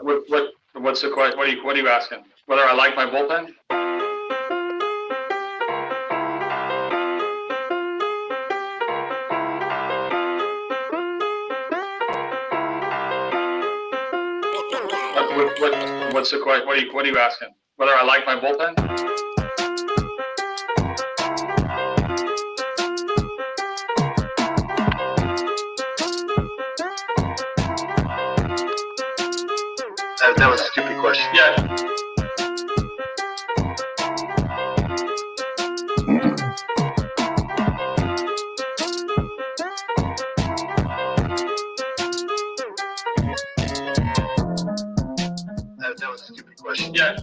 What's the question? What are you asking? Whether I like my bullpen? What's the question? What are you asking? Whether I like my bullpen? That was a stupid question. Yeah. That was a stupid question. Yeah.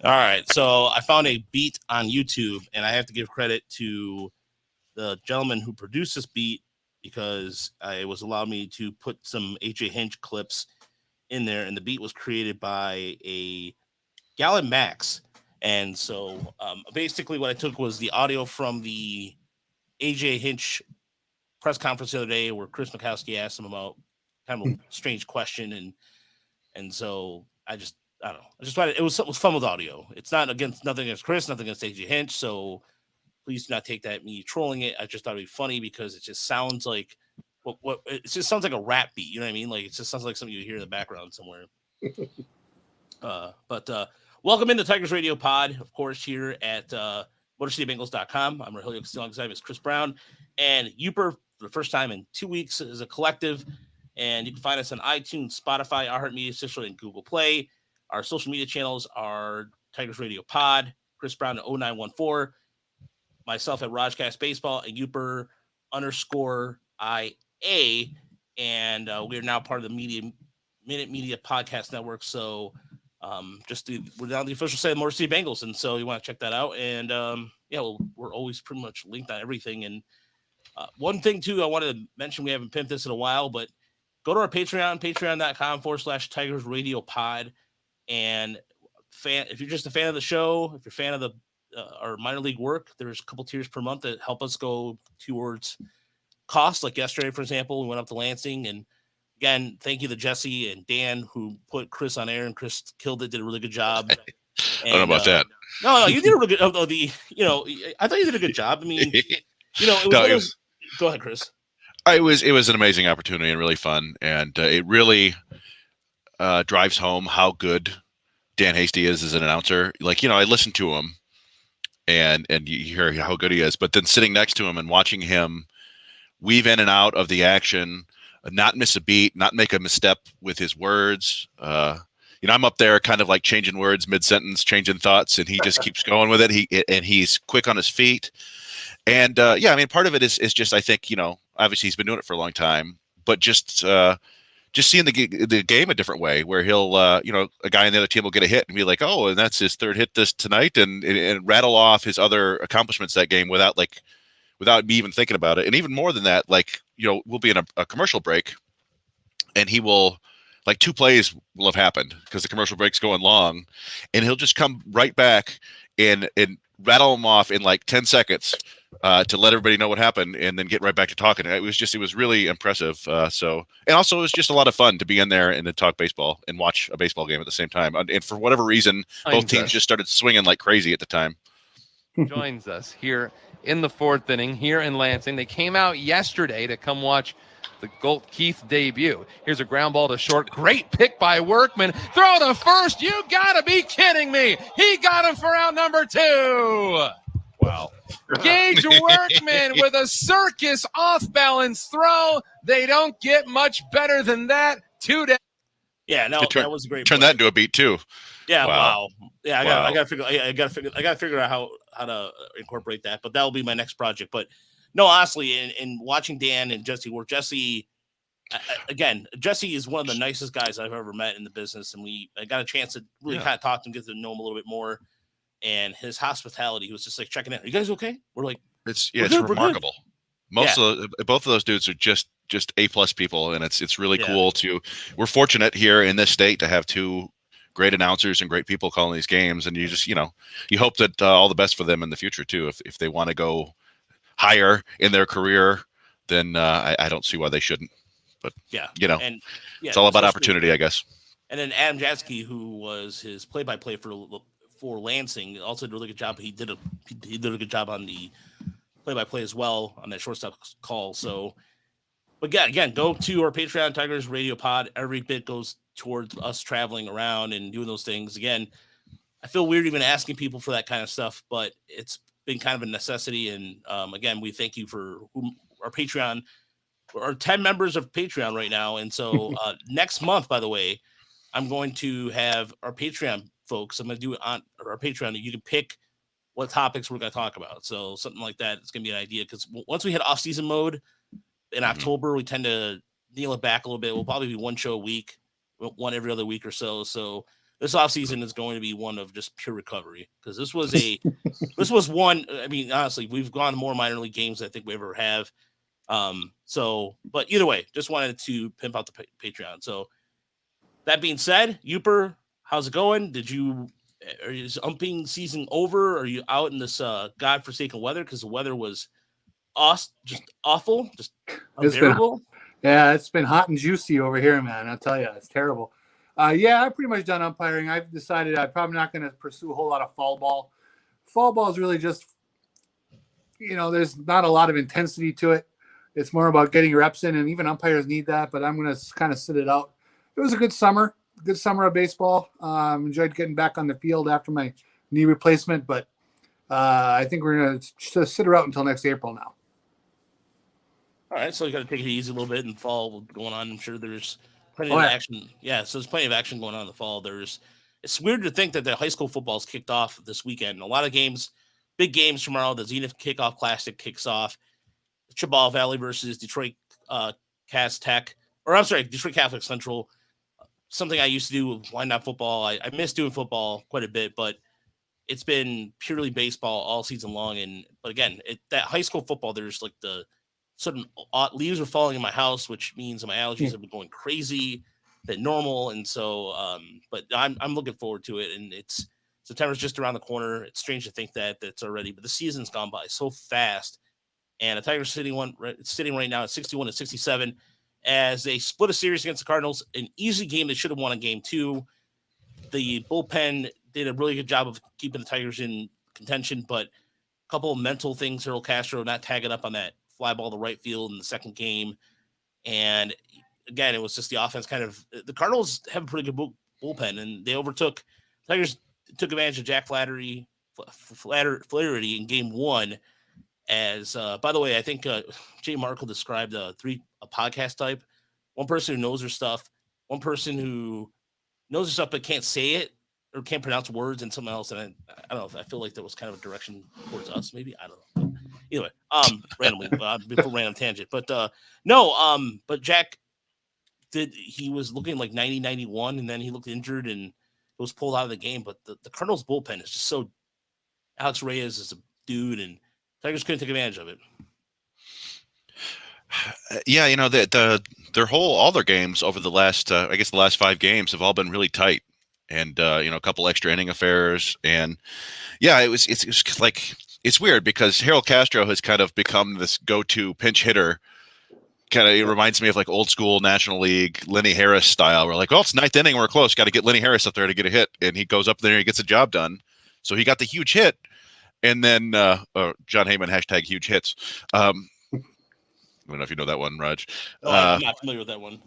All right. So I found a beat on YouTube, and I have to give credit to the gentleman who produced this beat because it was allowed me to put some AJ Hinch clips in there, and the beat was created by a Gallon Max. And so basically what I took was the audio from the AJ Hinch press conference the other day where Chris Mikowski asked him about kind of a strange question. And so I don't know. I just thought it was fun with audio. It's not nothing against Chris, nothing against AJ Hinch. So please do not take that me trolling it. I just thought it'd be funny because it just sounds like it just sounds like a rap beat. You know what I mean? Like it just sounds like something you hear in the background somewhere. But welcome into Tigers Radio Pod, of course, here at MotorCityBengals.com. I'm Rahilio Castillo, alongside Chris Brown and Uper for the first time in 2 weeks as a collective. And you can find us on iTunes, Spotify, iHeartMedia, Stitcher, and Google Play. Our social media channels are Tigers Radio Pod, Chris Brown at 0914, myself at Rajcast Baseball, and Uper _IA. And we are now part of the Minute Media Podcast Network. So we're now the official site of Motor City Bengals, and so you want to check that out. And we're always pretty much linked on everything. And one thing too, I wanted to mention, we haven't pimped this in a while, but go to our Patreon, patreon.com/Tigers Radio Pod. And if you're just a fan of the show, if you're a fan of our minor league work, there's a couple tiers per month that help us go towards costs. Like yesterday, for example, we went up to Lansing, and again, thank you to Jesse and Dan who put Chris on air, and Chris killed it, did a really good job. I don't know about that. No, you did a really good. I thought you did a good job. I mean, go ahead, Chris. It was an amazing opportunity and really fun, and it really drives home how good Dan Hasty is as an announcer. Like, I listen to him, and you hear how good he is, but then sitting next to him and watching him weave in and out of the action, not miss a beat, not make a misstep with his words. I'm up there kind of like changing words mid-sentence, changing thoughts, and he just keeps going with it. He's quick on his feet. And part of it is just, I think, obviously he's been doing it for a long time, but just seeing the game a different way, where he'll, a guy on the other team will get a hit and be like, oh, and that's his third hit tonight, and rattle off his other accomplishments that game without me even thinking about it. And even more than that, we'll be in a commercial break, and he will, 2 plays will have happened because the commercial break's going long, and he'll just come right back and rattle them off in 10 seconds to let everybody know what happened, and then get right back to talking. It was really impressive. And also it was just a lot of fun to be in there and to talk baseball and watch a baseball game at the same time. And for whatever reason, both teams just started swinging like crazy at the time. Joins us here in the 4th inning here in Lansing. They came out yesterday to come watch the Gold Keith debut. Here's a ground ball to short. Great pick by Workman. Throw to first. You gotta be kidding me. He got him for out number 2. Wow. Gage Workman with a circus off-balance throw. They don't get much better than that. 2 down. Yeah, no, that was a great. Turn that into a beat too. Yeah, wow. Yeah, I gotta figure out how to incorporate that. But that will be my next project. But no, honestly, in watching Dan and Jesse work, Jesse is one of the nicest guys I've ever met in the business, and I got a chance to really kind of talk to him, get to know him a little bit more. And his hospitality, he was just checking in. Are you guys okay? We're like, it's remarkable. Both of those dudes are just A+ people, and it's really cool we're fortunate here in this state to have 2 great announcers and great people calling these games, and you just you hope that all the best for them in the future too. If they want to go higher in their career, then I don't see why they shouldn't. But it's all about opportunity, I guess. And then Adam Jatsky, who was his play-by-play for Lansing, also did a really good job. He did a good job on the play-by-play as well on that shortstop call. So, but again, go to our Patreon, Tigers Radio Pod. Every bit goes towards us traveling around and doing those things. Again, I feel weird even asking people for that kind of stuff, but it's been kind of a necessity. And again, we thank you for our Patreon. We're 10 members of Patreon right now. And so next month, by the way, I'm going to have our Patreon folks. I'm going to do it on our Patreon. You can pick what topics we're going to talk about. So something like that. It's going to be an idea because once we hit off-season mode in October, we tend to kneel it back a little bit. We'll probably be one show a week, one every other week or so. So this off-season is going to be one of just pure recovery because this was one. I mean, honestly, we've gone more minor league games than I think we ever have. But either way, just wanted to pimp out the Patreon. So that being said, Uper, how's it going? Is umping season over? Are you out in this godforsaken weather? Because the weather was just awful, just unbearable. It's been hot and juicy over here, man. I'll tell you, it's terrible. I've pretty much done umpiring. I've decided I'm probably not going to pursue a whole lot of fall ball. Fall ball is really just, there's not a lot of intensity to it. It's more about getting reps in, and even umpires need that, but I'm going to kind of sit it out. It was a good summer of baseball. Enjoyed getting back on the field after my knee replacement, but I think we're going to sit her out until next April now. All right, so you got to take it easy a little bit in fall going on. I'm sure there's plenty of action. Yeah, so there's plenty of action going on in the fall. It's weird to think that the high school football's kicked off this weekend. A lot of games, big games tomorrow. The Zenith Kickoff Classic kicks off. Chibal Valley versus Detroit Detroit Catholic Central. Something I used to do with Why Not Football. I miss doing football quite a bit, but it's been purely baseball all season long. But again, that high school football, there's like the sudden leaves are falling in my house, which means my allergies have been going crazy than normal. And so, but I'm looking forward to it. And September's just around the corner. It's strange to think that's already, but the season's gone by so fast. And the Tigers sitting right now at 61-67 as they split a series against the Cardinals, an easy game. They should have won a game 2. The bullpen did a really good job of keeping the Tigers in contention, but a couple of mental things. Harold Castro not tagging up on that fly ball to right field in the second game. And again, it was just the offense the Cardinals have a pretty good bullpen, and they overtook. Tigers took advantage of Jack Flaherty in game 1. As by the way, I think Jay Markle described a podcast type: one person who knows their stuff, one person who knows their stuff but can't say it or can't pronounce words, and someone else. And I don't know if I feel like that was kind of a direction towards us, maybe. I don't know. Either way, randomly before random tangent, but but Jack he was looking like 90-91, and then he looked injured and was pulled out of the game. But the Cardinals bullpen is just so. Alex Reyes is a dude, and Tigers couldn't take advantage of it. Yeah, all their games over the last, the last 5 games have all been really tight, and a couple extra inning affairs, and yeah, it's like it's weird because Harold Castro has kind of become this go-to pinch hitter. It reminds me of like old school National League Lenny Harris style. We're like, it's 9th inning, we're close, got to get Lenny Harris up there to get a hit, and he goes up there and he gets the job done. So he got the huge hit. And then John Heyman # huge hits. I don't know if you know that one, Raj. I'm not familiar with that one.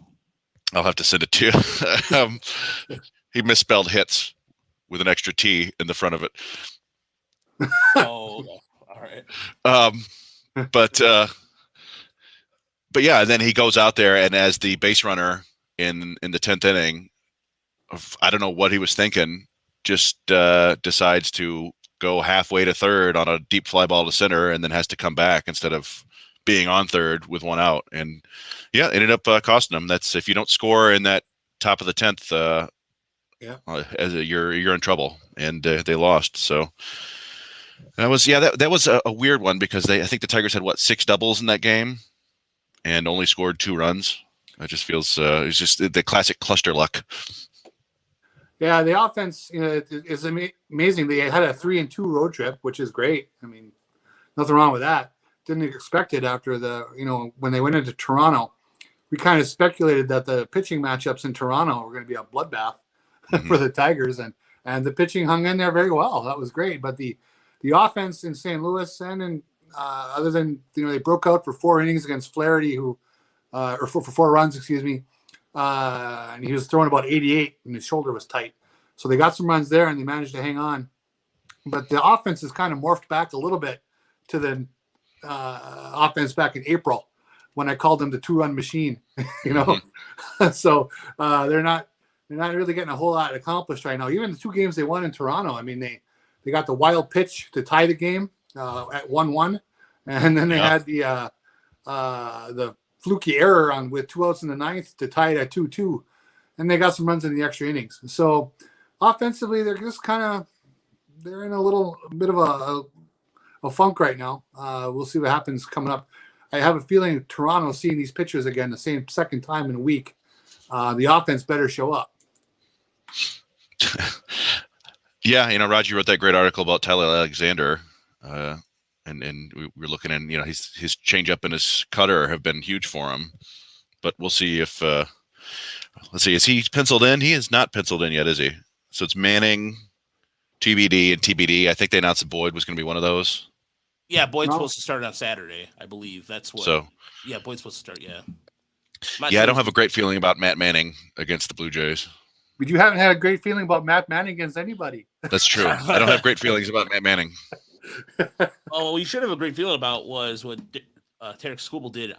I'll have to send it to you. He misspelled hits with an extra T in the front of it. Oh, okay. All right. But yeah, and then he goes out there and as the base runner in the 10th inning, I don't know what he was thinking, just decides to go halfway to third on a deep fly ball to center and then has to come back instead of being on third with 1 out. And yeah, ended up costing them. That's if you don't score in that top of the 10th, you're in trouble, and they lost. So that was a weird one because I think the Tigers had 6 doubles in that game and only scored 2 runs. It just feels it's just the classic cluster luck. Yeah, the offense, is amazing. They had a 3-2 road trip, which is great. I mean, nothing wrong with that. Didn't expect it after when they went into Toronto. we kind of speculated that the pitching matchups in Toronto were going to be a bloodbath for the Tigers, and the pitching hung in there very well. That was great. But the offense in St. Louis and in other than they broke out for 4 innings against Flaherty, who or for 4 runs, excuse me, and he was throwing about 88, and his shoulder was tight. So they got some runs there, and they managed to hang on. But the offense has kind of morphed back a little bit to the offense back in April when I called them the 2-run machine. So they're not really getting a whole lot accomplished right now. Even the 2 games they won in Toronto, I mean, they got the wild pitch to tie the game at 1-1, and then they had the fluky error with 2 outs in the 9th to tie it at 2-2, and they got some runs in the extra innings. So offensively, they're just they're in a bit of a funk right now. We'll see what happens coming up. I have a feeling Toronto, seeing these pitchers again the second time in a week, the offense better show up. Yeah, Roger wrote that great article about Tyler Alexander, and we were looking at, his changeup and his cutter have been huge for him. But we'll see if let's see, is he penciled in? He is not penciled in yet, is he? So it's Manning, TBD, and TBD. I think they announced that Boyd was going to be one of those. Yeah, Boyd's supposed to start on Saturday, I believe. That's what. So yeah, Boyd's supposed to start. Yeah. I don't have a great feeling about Matt Manning against the Blue Jays. But you haven't had a great feeling about Matt Manning against anybody. That's true. I don't have great feelings about Matt Manning. What you should have a great feeling about was what Tarek Skubal did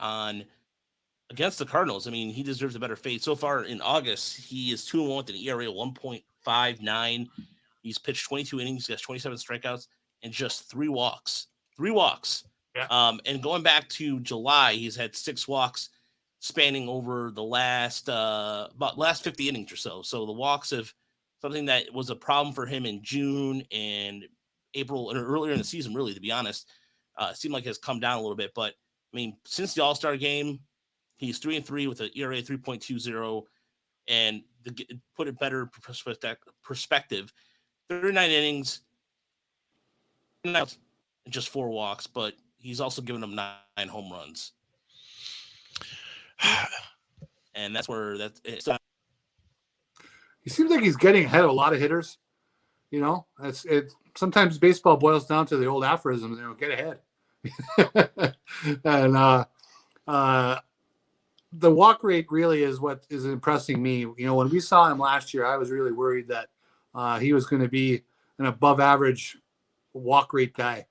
against the Cardinals. I mean, he deserves a better fate. So far in August, he is 2-1 with an ERA of 1.59. He's pitched 22 innings, he has 27 strikeouts, and just 3 walks. 3 walks. Yeah. And going back to July, he's had 6 walks spanning over the last 50 innings or so. So the walks have something that was a problem for him in June and April and earlier in the season, really, to be honest. It seemed like it has come down a little bit. But, I mean, since the All-Star game, he's 3-3 with an ERA 3.20. And to put it better perspective, 39 innings, and just 4 walks, but he's also given them 9 home runs. And that's where it's. He seems like he's getting ahead of a lot of hitters. Sometimes baseball boils down to the old aphorism, get ahead. And the walk rate really is what is impressing me. When we saw him last year, I was really worried that he was going to be an above average walk rate guy.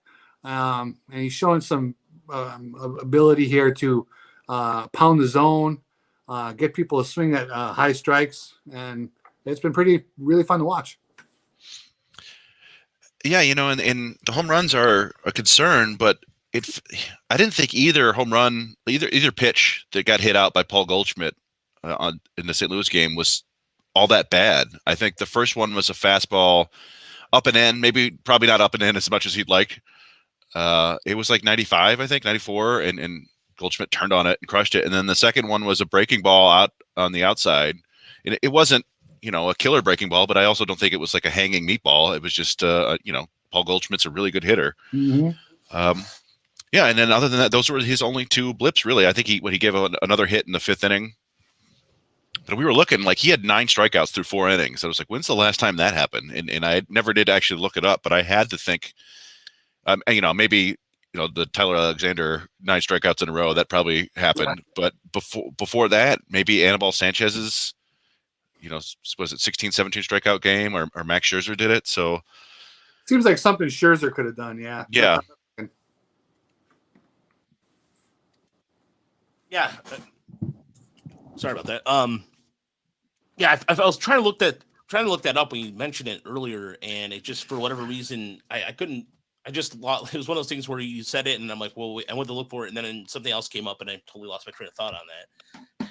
And he's showing some ability here to pound the zone, get people to swing at high strikes. And it's been really fun to watch. Yeah, and the home runs are a concern, but I didn't think either pitch that got hit out by Paul Goldschmidt in the St. Louis game was all that bad. I think the first one was a fastball up and in, probably not up and in as much as he'd like. It was like 95, I think 94, and Goldschmidt turned on it and crushed it. And then the second one was a breaking ball out on the outside. And it wasn't, a killer breaking ball, but I also don't think it was like a hanging meatball. It was just, Paul Goldschmidt's a really good hitter. Mm-hmm. Yeah, and then other than that, those were his only 2 blips, really. I think he gave another hit in the 5th inning. But we were looking like he had 9 strikeouts through 4 innings. I was like, when's the last time that happened? And I never did actually look it up, but I had to think, maybe the Tyler Alexander 9 strikeouts in a row, that probably happened. Right. But before that, maybe Anibal Sanchez's, was it 16, 17 strikeout game, or Max Scherzer did it? So seems like something Scherzer could have done. Yeah. Yeah. Yeah. Sorry about that. Yeah, I was trying to look that up when you mentioned it earlier, and it just, for whatever reason, I couldn't. I just lost. It was one of those things where you said it, and I'm like, well, I went to look for it, and then something else came up, and I totally lost my train of thought on that.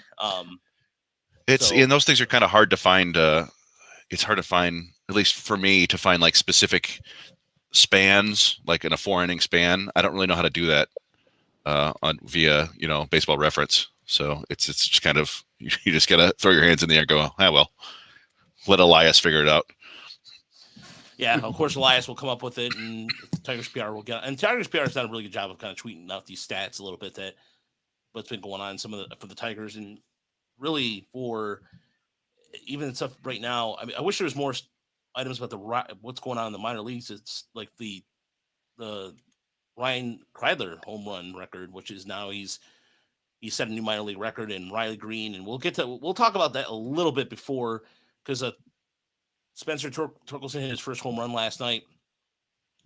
And those things are kind of hard to find. It's hard to find, at least for me, to find like specific spans, like in a 4-inning span. I don't really know how to do that via Baseball Reference. So it's just kind of, you just gotta throw your hands in the air and go, well, let Elias figure it out. Yeah, of course, Elias will come up with it, and Tigers PR will get. And Tigers PR has done a really good job of kind of tweeting out these stats a little bit. That what's been going on for the Tigers, and really for even stuff right now. I mean, I wish there was more items about what's going on in the minor leagues. It's like the Ryan Kreidler home run record, which is now he set a new minor league record, and Riley Green, and we'll talk about that a little bit before, because Spencer Torkelson hit his first home run last night,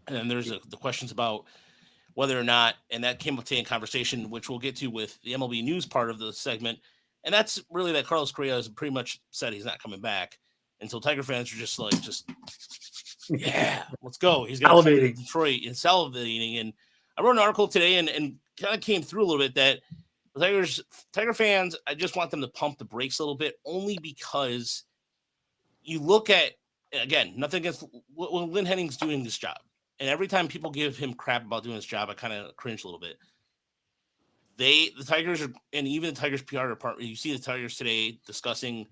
and then there's the questions about whether or not, and that came up today in conversation, which we'll get to with the MLB news part of the segment, and that's really that Carlos Correa has pretty much said he's not coming back, and so Tiger fans are just yeah, let's go. He's going to come to Detroit and salivating, and I wrote an article today and kind of came through a little bit that the Tiger fans, I just want them to pump the brakes a little bit, only because you look at, again, nothing against Lynn Henning's doing this job. And every time people give him crap about doing his job, I kind of cringe a little bit. The Tigers are, and even the Tigers PR department, you see the Tigers today discussing.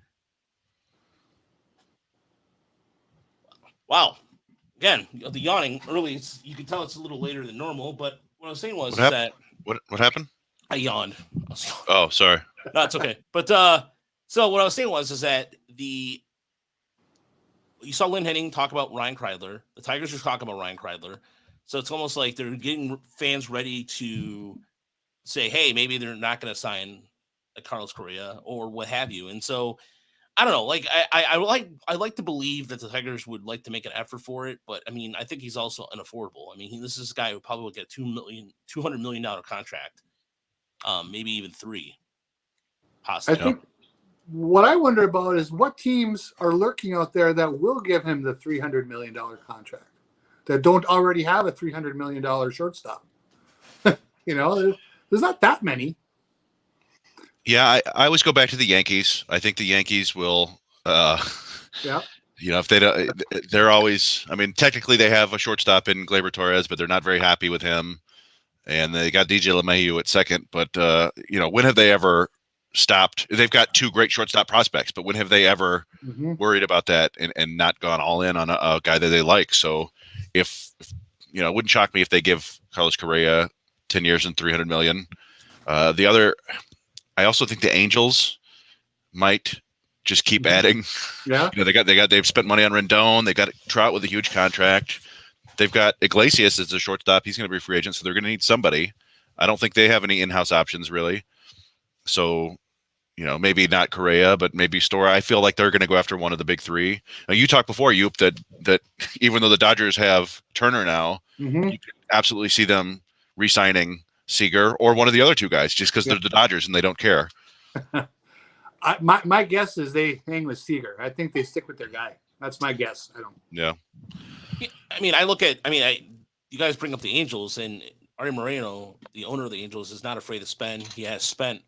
Wow. Again, the yawning early, you can tell it's a little later than normal, but what I was saying was that. What happened? I yawned. Oh, sorry. No, it's okay. But so what I was saying is that you saw Lynn Henning talk about Ryan Kreidler. The Tigers are talking about Ryan Kreidler. So it's almost like they're getting fans ready to say, hey, maybe they're not going to sign a Carlos Correa or what have you. And so I don't know. Like I like to believe that the Tigers would like to make an effort for it, but I mean, I think he's also unaffordable. I mean, this is a guy who probably would get $200 million contract, maybe even $3 million, possibly. I think what I wonder about is what teams are lurking out there that will give him the $300 million contract that don't already have a $300 million shortstop. There's not that many. Yeah, I always go back to the Yankees. I think the Yankees will, if they don't, they're always, I mean, technically they have a shortstop in Gleyber Torres, but they're not very happy with him. And they got DJ LeMahieu at second. But, when have they ever stopped? They've got two great shortstop prospects, but when have they ever worried about that and not gone all in on a guy that they like? So if it wouldn't shock me if they give Carlos Correa 10 years and $300 million. I also think the Angels might just keep adding. Yeah. They've spent money on Rendon. They got Trout with a huge contract. They've got Iglesias as a shortstop. He's going to be a free agent, so they're going to need somebody. I don't think they have any in-house options really. So, maybe not Correa, but maybe Storer. I feel like they're going to go after one of the big three. Now, you talked before, Yoop, that even though the Dodgers have Turner now, you can absolutely see them re-signing Seager or one of the other two guys just because they're the Dodgers and they don't care. My guess is they hang with Seager. I think they stick with their guy. That's my guess. I don't. Yeah. I mean, you guys bring up the Angels, and Artie Moreno, the owner of the Angels, is not afraid to spend. He has spent.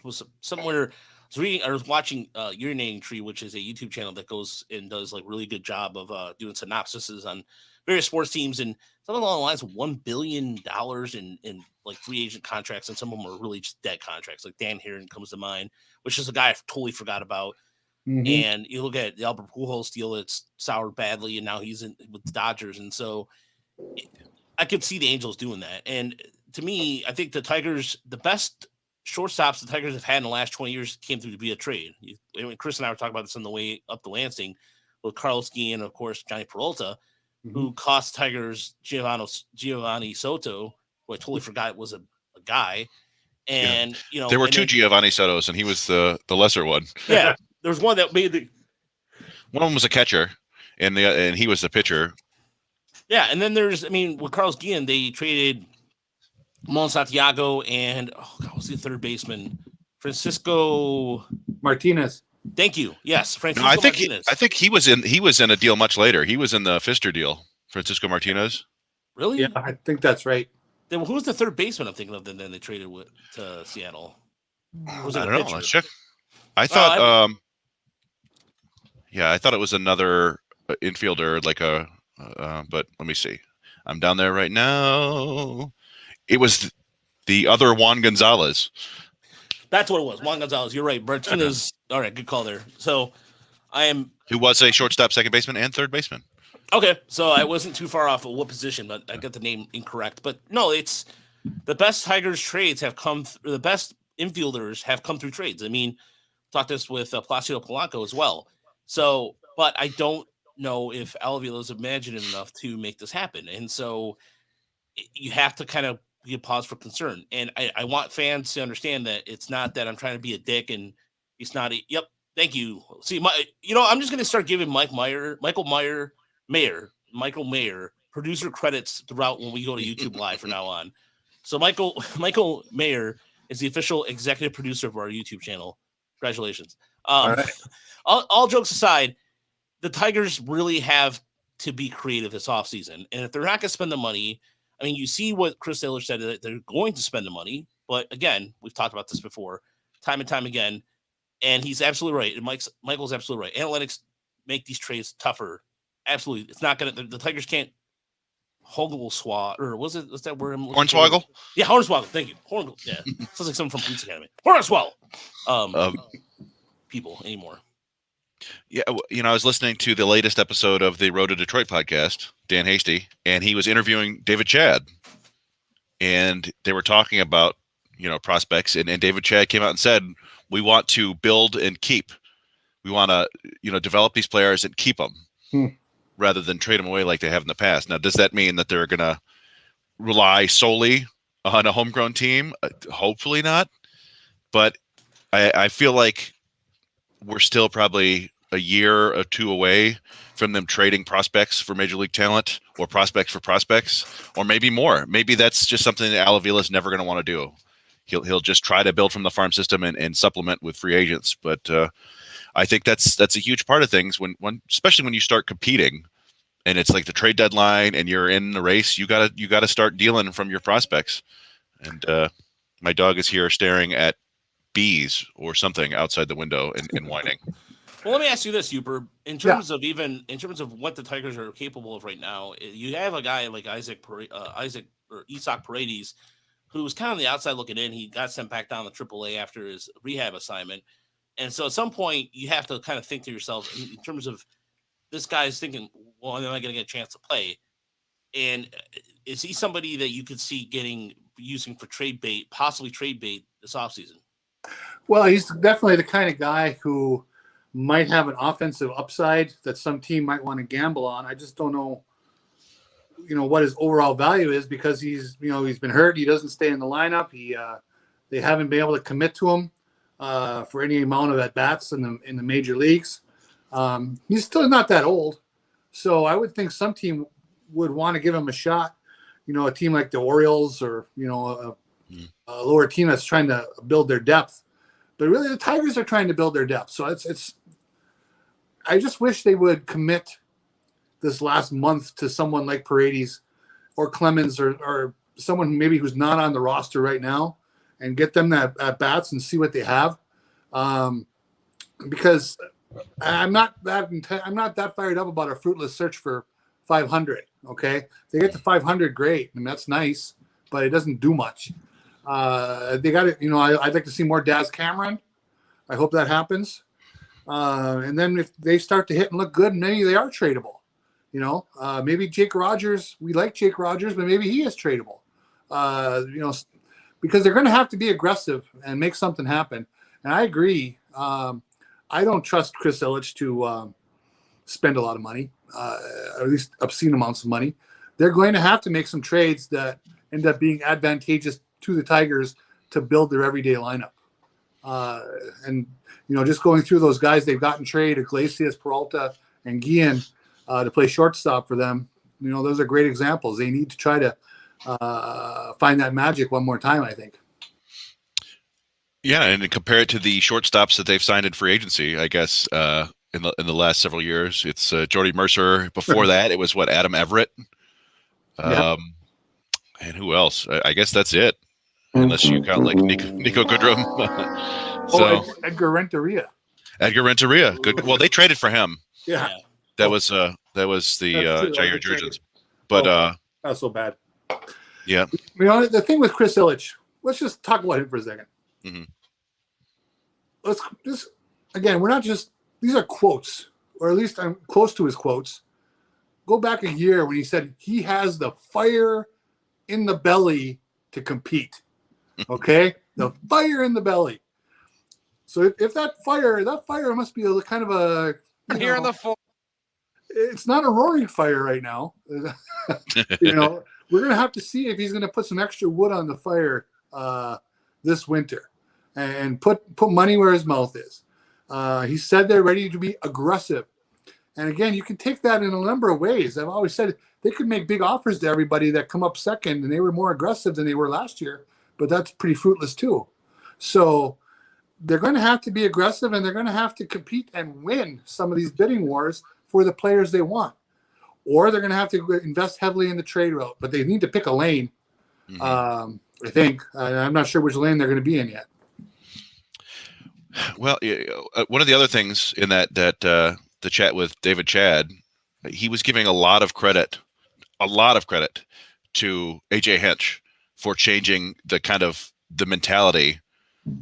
Was somewhere. I was watching Urinating Tree, which is a YouTube channel that goes and does like really good job of doing synopsises on various sports teams, and something along the lines of $1 billion in like free agent contracts, and some of them are really just dead contracts. Like Dan Heron comes to mind, which is a guy I totally forgot about. And you look at the Albert Pujols deal; it's soured badly, and now he's with the Dodgers, and so I could see the Angels doing that. And to me, I think the Tigers, the best shortstops the Tigers have had in the last 20 years came through via trade. Chris and I were talking about this on the way up to Lansing with Carlos Guillen and, of course, Johnny Peralta, who cost Tigers Giovanni Soto, who I totally forgot was a guy. And, there were two Giovanni Sotos, and he was the lesser one. Yeah. There was one that made one of them was a catcher, and he was the pitcher. Yeah, and then with Carlos Guillen, they traded Mon Santiago and what's the third baseman? Francisco Martinez. Thank you. Yes, Francisco Martinez. I think he was in a deal much later. He was in the Pfister deal. Francisco Martinez. Really? Yeah, I think that's right. Then who's the third baseman I'm thinking of? Then they traded to Seattle. I don't know. Let's check. I thought. I thought it was another infielder, but let me see. I'm down there right now. It was the other Juan Gonzalez. That's what it was. Juan Gonzalez. You're right. Martinez. All right. Good call there. So who was a shortstop, second baseman, and third baseman. Okay. So I wasn't too far off of what position, but I got the name incorrect. But no, the best Tigers trades have come. The best infielders have come through trades. I mean, talked this with Placido Polanco as well. So, but I don't know if Al Avila is imaginative enough to make this happen, and so you have to kind of give pause for concern. And I want fans to understand that it's not that I'm trying to be a dick and he's not. Yep, thank you. See, I'm just going to start giving Michael Mayer producer credits throughout when we go to YouTube Live from now on. So Michael Mayer is the official executive producer of our YouTube channel. Congratulations. All right. All jokes aside, the Tigers really have to be creative this offseason. And if they're not going to spend the money, I mean, you see what Chris Taylor said, that they're going to spend the money. But again, we've talked about this before, time and time again. And he's absolutely right. And Michael's absolutely right. Analytics make these trades tougher. Absolutely. It's not going to, the Tigers can't Hornswoggle, or what's that word? Hornswoggle? Yeah, Hornswoggle. Thank you. Yeah. Sounds like someone from Police Academy. Hornswoggle. People anymore. Yeah, I was listening to the latest episode of the Road to Detroit podcast, Dan Hasty, and he was interviewing David Chad. And they were talking about, prospects, and David Chad came out and said, we want to build and keep. We want to, develop these players and keep them rather than trade them away like they have in the past. Now, does that mean that they're going to rely solely on a homegrown team? Hopefully not. But I feel like we're still probably a year or two away from them trading prospects for major league talent or prospects for prospects, or maybe more. Maybe that's just something that Al Avila is never going to want to do. He'll just try to build from the farm system and supplement with free agents. But I think that's a huge part of things when especially when you start competing and it's like the trade deadline and you're in the race, you gotta start dealing from your prospects. And my dog is here staring at bees or something outside the window and whining. Well, let me ask you this, Uper. In terms of what the Tigers are capable of right now, you have a guy like Isaac Paredes, who was kind of on the outside looking in. He got sent back down to AAA after his rehab assignment. And so at some point, you have to kind of think to yourself in terms of this guy's thinking, well, am I going to get a chance to play? And is he somebody that you could see using for possibly trade bait this offseason? Well, he's definitely the kind of guy who might have an offensive upside that some team might want to gamble on. I just don't know, what his overall value is because he's been hurt. He doesn't stay in the lineup. They haven't been able to commit to him for any amount of at bats in the major leagues. He's still not that old, so I would think some team would want to give him a shot. A team like the Orioles or a lower team that's trying to build their depth. But really, the Tigers are trying to build their depth. So it's. I just wish they would commit this last month to someone like Paredes or Clemens or someone maybe who's not on the roster right now, and get them that at bats and see what they have. Because I'm not that fired up about a fruitless search for 500. Okay, if they get to 500, great, and that's nice, but it doesn't do much. They got it. I'd like to see more Daz Cameron. I hope that happens. And then if they start to hit and look good, maybe they are tradable. Maybe Jake Rogers. We like Jake Rogers, but maybe he is tradable. Because they're going to have to be aggressive and make something happen. And I agree. I don't trust Chris Ilitch to spend a lot of money, at least obscene amounts of money. They're going to have to make some trades that end up being advantageous to the Tigers to build their everyday lineup. And just going through those guys they've gotten trade, Iglesias, Peralta, and Guillen to play shortstop for them. Those are great examples. They need to try to find that magic one more time, I think. Yeah, and compare it to the shortstops that they've signed in free agency, I guess, in the last several years. It's Jordy Mercer. Before that, it was Adam Everett. And who else? I guess that's it, unless you count like Nico Goodrum. Edgar Renteria. Edgar Renteria. Good. Well, they traded for him. Yeah. That was the Jair Jurgens. But not so bad. Yeah. The thing with Chris Ilitch, let's just talk about him for a second. Mm-hmm. Let's just, again, we're not just, these are quotes, or at least I'm close to his quotes. Go back a year when he said he has the fire in the belly to compete. Okay, the fire in the belly. So if that fire must be a kind of a Here in the fourth. It's not a roaring fire right now. We're gonna have to see if he's gonna put some extra wood on the fire this winter, and put money where his mouth is. He said they're ready to be aggressive, and again, you can take that in a number of ways. I've always said they could make big offers to everybody that come up second, and they were more aggressive than they were last year, but that's pretty fruitless too. So they're going to have to be aggressive, and they're going to have to compete and win some of these bidding wars for the players they want, or they're going to have to invest heavily in the trade route. But they need to pick a lane. I think I'm not sure which lane they're going to be in yet. Well, one of the other things in that the chat with David Chad, he was giving a lot of credit to AJ Hinch for changing the mentality,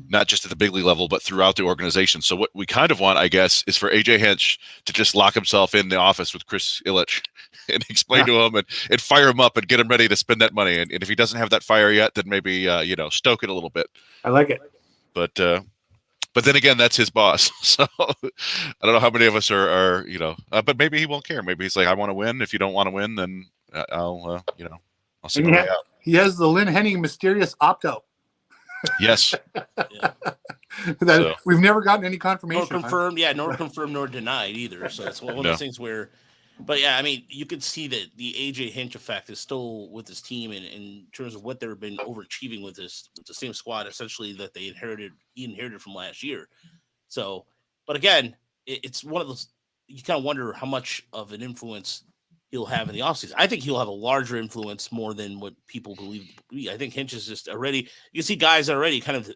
not just at the big league level, but throughout the organization. So what we kind of want, I guess, is for AJ Hinch to just lock himself in the office with Chris Ilitch and explain to him and fire him up and get him ready to spend that money. And if he doesn't have that fire yet, then maybe stoke it a little bit. I like it. But then again, that's his boss. So I don't know how many of us are but maybe he won't care. Maybe he's like, I want to win. If you don't want to win, then I'll see my way out. He has the Lynn Henning mysterious opt-out. Yes. We've never gotten any confirmation. Nor confirmed, nor confirmed nor denied either. So it's one of those things where, but yeah, I mean, you can see that the AJ Hinch effect is still with this team in terms of what they've been overachieving with the same squad essentially that he inherited from last year. So, but again, it's one of those, you kind of wonder how much of an influence he'll have in the offseason. I think he'll have a larger influence more than what people believe. I think Hinch is just already, you can see guys that are already kind of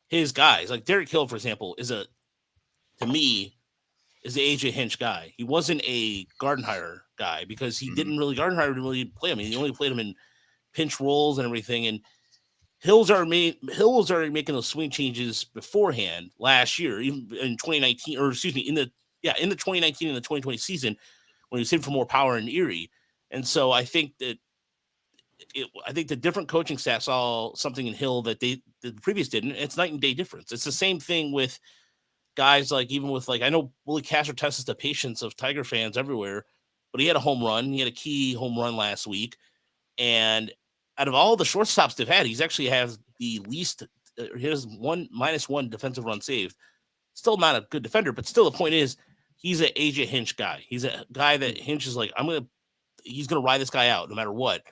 his guys. Like Derek Hill, for example, is the AJ Hinch guy. He wasn't a Gardenhire guy because he Gardenhire didn't really play him. He only played him in pinch roles and everything. And Hill's already making those swing changes beforehand last year, even in 2019, or excuse me, in the 2019 and the 2020 season, when he was hitting for more power in Erie. And so I think that the different coaching staff saw something in Hill that the previous didn't. It's night and day difference. It's the same thing with guys I know Willie Castro tests the patience of Tiger fans everywhere, but he had a home run. He had a key home run last week. And out of all the shortstops they've had, he's actually has the least, he has -1 defensive run saved. Still not a good defender, but still the point is, he's an AJ Hinch guy. He's a guy that Hinch is like, he's going to ride this guy out no matter what.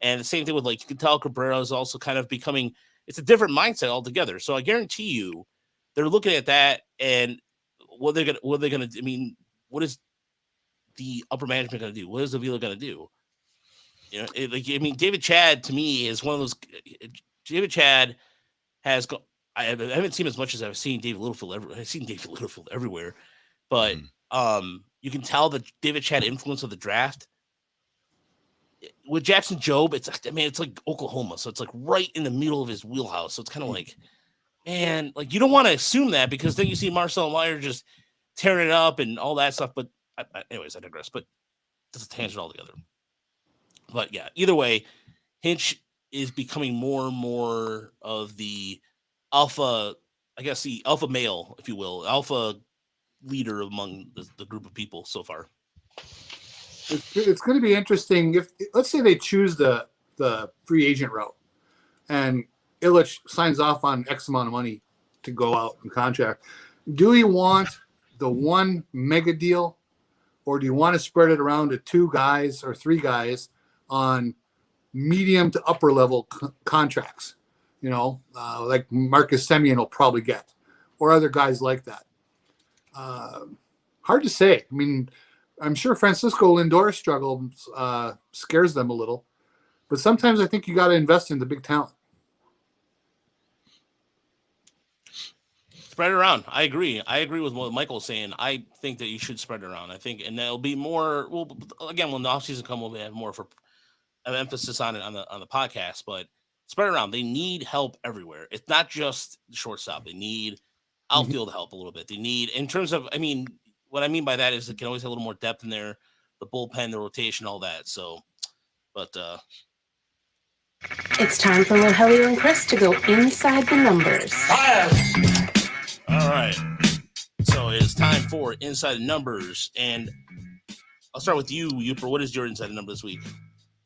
And the same thing with, you can tell Cabrera is also kind of becoming, it's a different mindset altogether. So I guarantee you they're looking at that and what they're going to, I mean, what is the upper management going to do? What is Avila going to do? David Chad to me is one of those, David Chad has got, I haven't seen as much as I've seen David Littlefield. I've seen David Littlefield everywhere. But you can tell the David Chad influence of the draft. With Jackson Jobe, it's like Oklahoma. So it's like right in the middle of his wheelhouse. So it's kind of like, man, you don't want to assume that because then you see Marcel Meyer just tearing it up and all that stuff. But anyways, I digress. But that's a tangent altogether. But yeah, either way, Hinch is becoming more and more of the alpha, I guess the alpha male, if you will, alpha leader among the group of people so far. It's going to be interesting if, let's say, they choose the free agent route and Ilitch signs off on X amount of money to go out and contract. Do you want the one mega deal, or do you want to spread it around to 2 guys or 3 guys on medium to upper level contracts? Like Marcus Semien will probably get, or other guys like that. Hard to say. I mean, I'm sure Francisco Lindor's struggle scares them a little, but sometimes I think you got to invest in the big talent. Spread it around. I agree. I agree with what Michael's saying. I think that you should spread it around. I think, and there'll be more. Well, again, when the offseason comes, we'll have more for an emphasis on it on the podcast. But spread it around. They need help everywhere. It's not just the shortstop. They need outfield help a little bit. They need, in terms of, I mean, what I mean by that is it can always have a little more depth in there, the bullpen, the rotation, all that. So, but It's time for Rogelio and Chris to go inside the numbers. All right. So it's time for Inside the Numbers. And I'll start with you, Uper. What is your inside the number this week?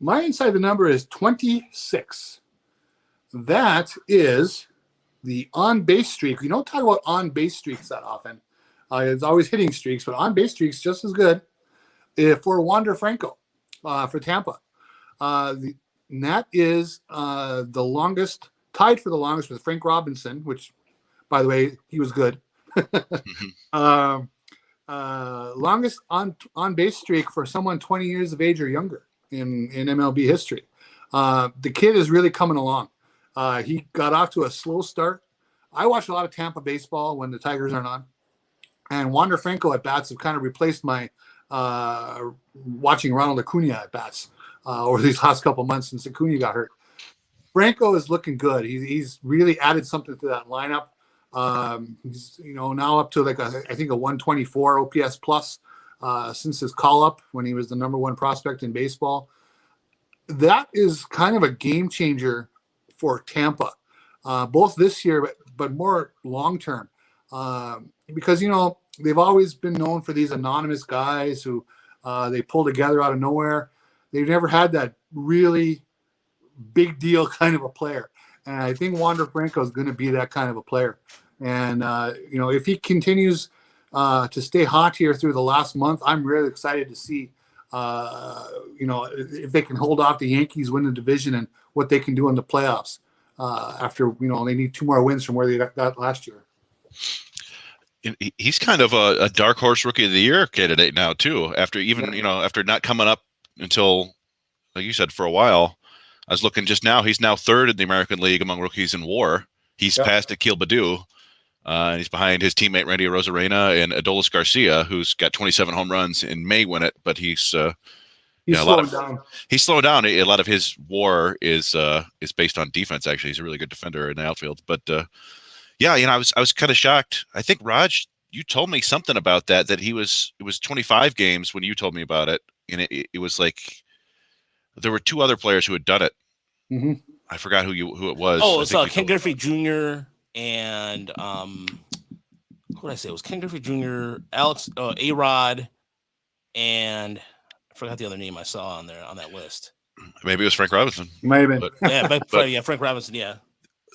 My inside the number is 26. That is the on-base streak. We don't talk about on-base streaks that often. It's always hitting streaks, but on-base streaks just as good for Wander Franco for Tampa. And that is the longest, tied for the longest with Frank Robinson, which, by the way, he was good. Longest on base streak for someone 20 years of age or younger in MLB history. The kid is really coming along. He got off to a slow start. I watch a lot of Tampa baseball when the Tigers aren't on, and Wander Franco at bats have kind of replaced my watching Ronald Acuna at bats over these last couple months since Acuna got hurt. Franco is looking good. He's really added something to that lineup. He's now up to like I think a 124 OPS plus since his call up when he was the number one prospect in baseball. That is kind of a game changer for Tampa, both this year but more long term, because they've always been known for these anonymous guys who they pull together out of nowhere. They've never had that really big deal kind of a player. And I think Wander Franco is going to be that kind of a player. And, if he continues to stay hot here through the last month, I'm really excited to see, if they can hold off the Yankees, win the division, and what they can do in the playoffs after, they need 2 more wins from where they got last year. He's kind of a dark horse rookie of the year candidate now, too, after after not coming up until, like you said, for a while. I was looking just now. He's now 3rd in the American League among rookies in WAR. He's passed Akil Baddoo. And he's behind his teammate Randy Arozarena and Adolis Garcia, who's got 27 home runs and may win it, but he's slowing down. He's slowing down. A lot of his WAR is based on defense. Actually, he's a really good defender in the outfield. But I was kind of shocked. I think Raj, you told me something about that it was 25 games when you told me about it, and it was like there were 2 other players who had done it. Mm-hmm. I forgot who it was. Oh, it's Ken Griffey Jr. and what did I say? It was Ken Griffey Jr., Alex A-Rod, and I forgot the other name I saw on that list. Maybe it was Frank Robinson. Maybe. Frank Robinson, yeah.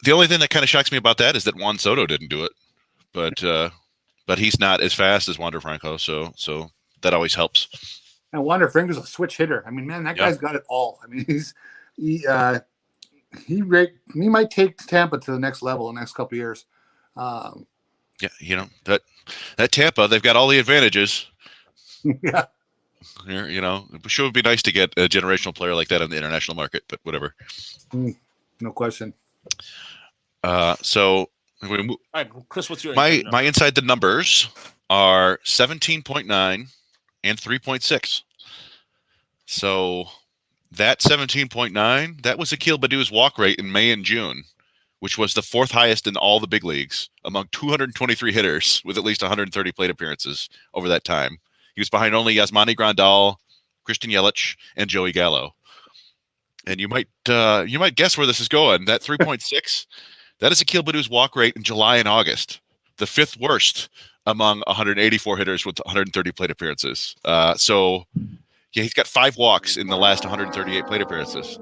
The only thing that kind of shocks me about that is that Juan Soto didn't do it, but he's not as fast as Wander Franco, so that always helps. And Wander Franco's a switch hitter. I mean, man, that guy's got it all. I mean, he might take Tampa to the next level in the next couple of years. That Tampa, they've got all the advantages. Yeah. It sure would be nice to get a generational player like that on the international market, but whatever. No question. So all right, Chris, what's your my inside the numbers are 17.9 and 3.6. So that 17.9, that was Akil Baddoo's walk rate in May and June, which was the 4th highest in all the big leagues among 223 hitters with at least 130 plate appearances over that time. He was behind only Yasmani Grandal, Christian Yelich, and Joey Gallo. And you might guess where this is going. That 3.6, that is Akil Baddoo's walk rate in July and August, the 5th worst among 184 hitters with 130 plate appearances. He's got 5 walks in the last 138 plate appearances.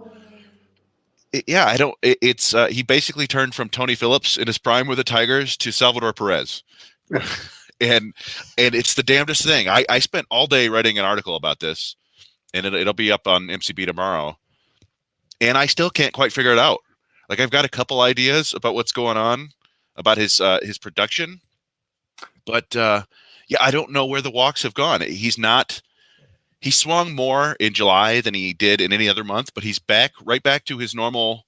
He basically turned from Tony Phillips in his prime with the Tigers to Salvador Perez. and it's the damnedest thing. I spent all day writing an article about this, and it'll be up on MCB tomorrow. And I still can't quite figure it out. Like, I've got a couple ideas about what's going on about his production, but I don't know where the walks have gone. He swung more in July than he did in any other month, but he's right back to his normal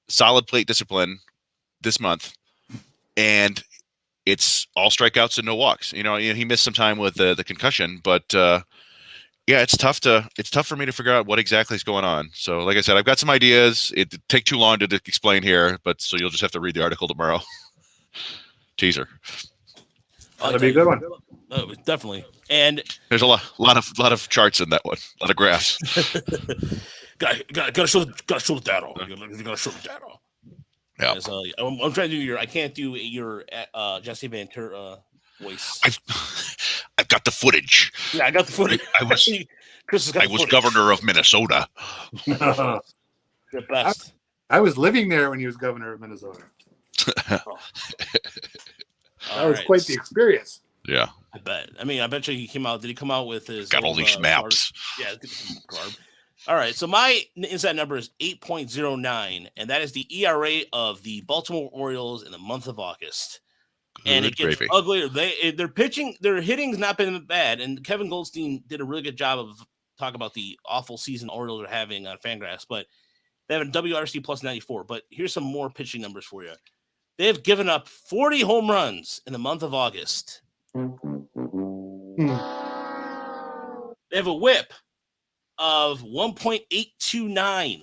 solid plate discipline this month. And it's all strikeouts and no walks. He missed some time with the concussion, but it's tough for me to figure out what exactly is going on. So like I said, I've got some ideas. It'd take too long to explain here, so you'll just have to read the article tomorrow. Teaser. That'll be a good one. Oh, definitely. And there's a lot of charts in that one, a lot of graphs. Gotta show the data. You gotta show the data. Yeah. So, I'm trying to do I can't do your Jesse Ventura voice. I've got the footage. Yeah, I got the footage. Chris has got I the was footage. governor of Minnesota. The best. I was living there when he was governor of Minnesota. That was quite the experience. Yeah. I bet. I mean, I bet you he came out. Did he come out with his? Got all these maps. Yeah. All right. So my inside number is 8.09, and that is the ERA of the Baltimore Orioles in the month of August. And it gets uglier. Their pitching, their hitting's not been bad. And Kevin Goldstein did a really good job of talking about the awful season Orioles are having on Fangraphs, but they have a WRC plus 94. But here's some more pitching numbers for you. They have given up 40 home runs in the month of August. They have a whip of 1.829.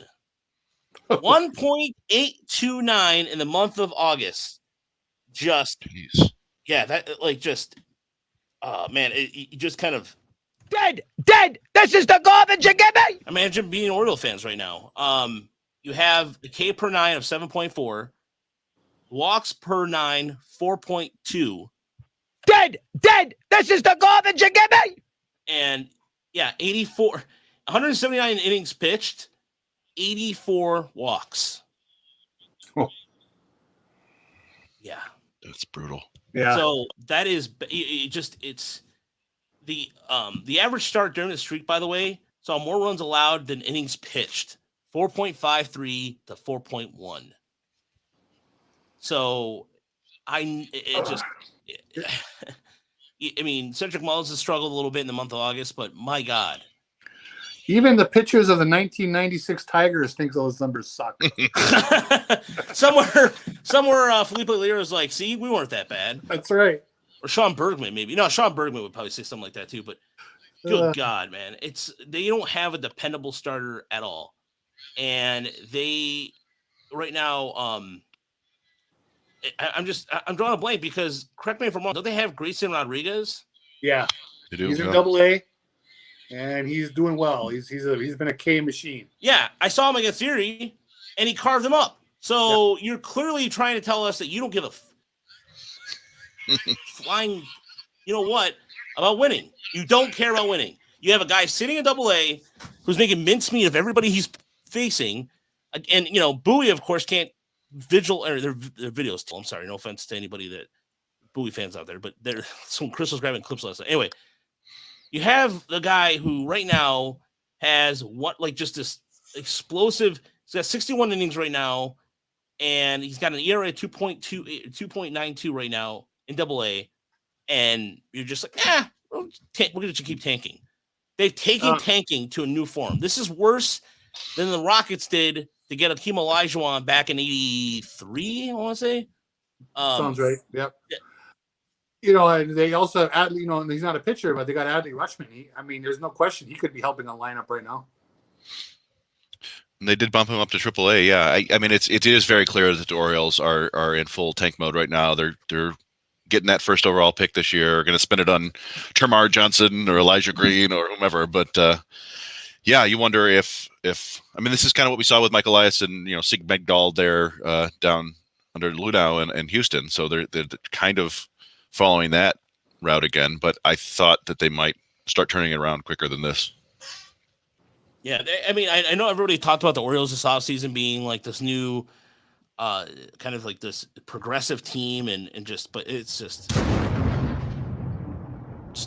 1.829 in the month of August. Just, yeah, that like just, man, it just kind of dead. This is the garbage you give me. Imagine being Oriole fans right now. You have the K per 9 of 7.4, walks per 9 4.2. Dead. This is the garbage you give me. And yeah, 179 innings pitched, 84 walks. Oh. Yeah. That's brutal. Yeah. So that is it's the average start during the streak, by the way, saw more runs allowed than innings pitched, 4.53 to 4.1. So I mean, Cedric Mullins has struggled a little bit in the month of August, but my God. Even the pitchers of the 1996 Tigers think those numbers suck. somewhere, Felipe Lira is like, see, we weren't that bad. That's right. Or Sean Bergman, maybe. No, Sean Bergman would probably say something like that too. But good God, man, they don't have a dependable starter at all, and they right now. I'm drawing a blank because correct me if I'm wrong. Don't they have Grayson Rodriguez? Yeah, They do, he's in Double-A. And he's doing well. He's been a K machine. Yeah, I saw him against Erie, and he carved them up. So You're clearly trying to tell us that you don't give a flying, you know what, about winning. You don't care about winning. You have a guy sitting in Double-A who's making mincemeat of everybody he's facing, and Bowie, of course, can't their videos. I'm sorry, no offense to anybody that Bowie fans out there, but Chris was grabbing clips last night. Anyway. You have the guy who right now has just this explosive. He's got 61 innings right now, and he's got an ERA 2.92 right now in Double-A. And you're just like, we're going to keep tanking. They've taken tanking to a new form. This is worse than the Rockets did to get Akeem Olajuwon back in '83. I want to say. Sounds right. Yep. Yeah. And they also add, and he's not a pitcher, but they got Adley Rutschman. There's no question he could be helping the lineup right now. And they did bump him up to AAA. Yeah, it is very clear that the Orioles are in full tank mode right now. They're getting that first overall pick this year. Going to spend it on Termar Johnson or Elijah Green or whomever. But you wonder if this is kind of what we saw with Michael Elias and Sig Megdal there down under Ludau and Houston. So they're kind of following that route again, but I thought that they might start turning it around quicker than this. Yeah, I know everybody talked about the Orioles this offseason being like this new kind of like this progressive team but it's just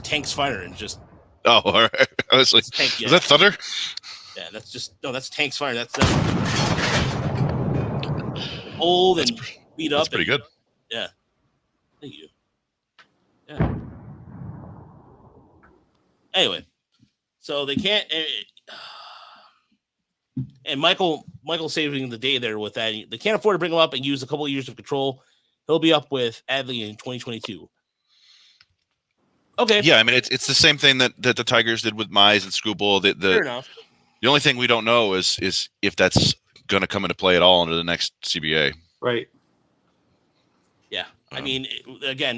tanks firing just all right. I was like, is that thunder? Yeah, that's tanks firing. That's old and beat up. That's pretty good. Yeah. Thank you. Yeah. Anyway, so they can't, and Michael saving the day there with that. They can't afford to bring him up and use a couple of years of control. He'll be up with Adley in 2022. Okay. Yeah, it's the same thing that the Tigers did with Mize and Screwball. Fair enough. The only thing we don't know is if that's going to come into play at all under the next CBA. Right. Yeah. Again,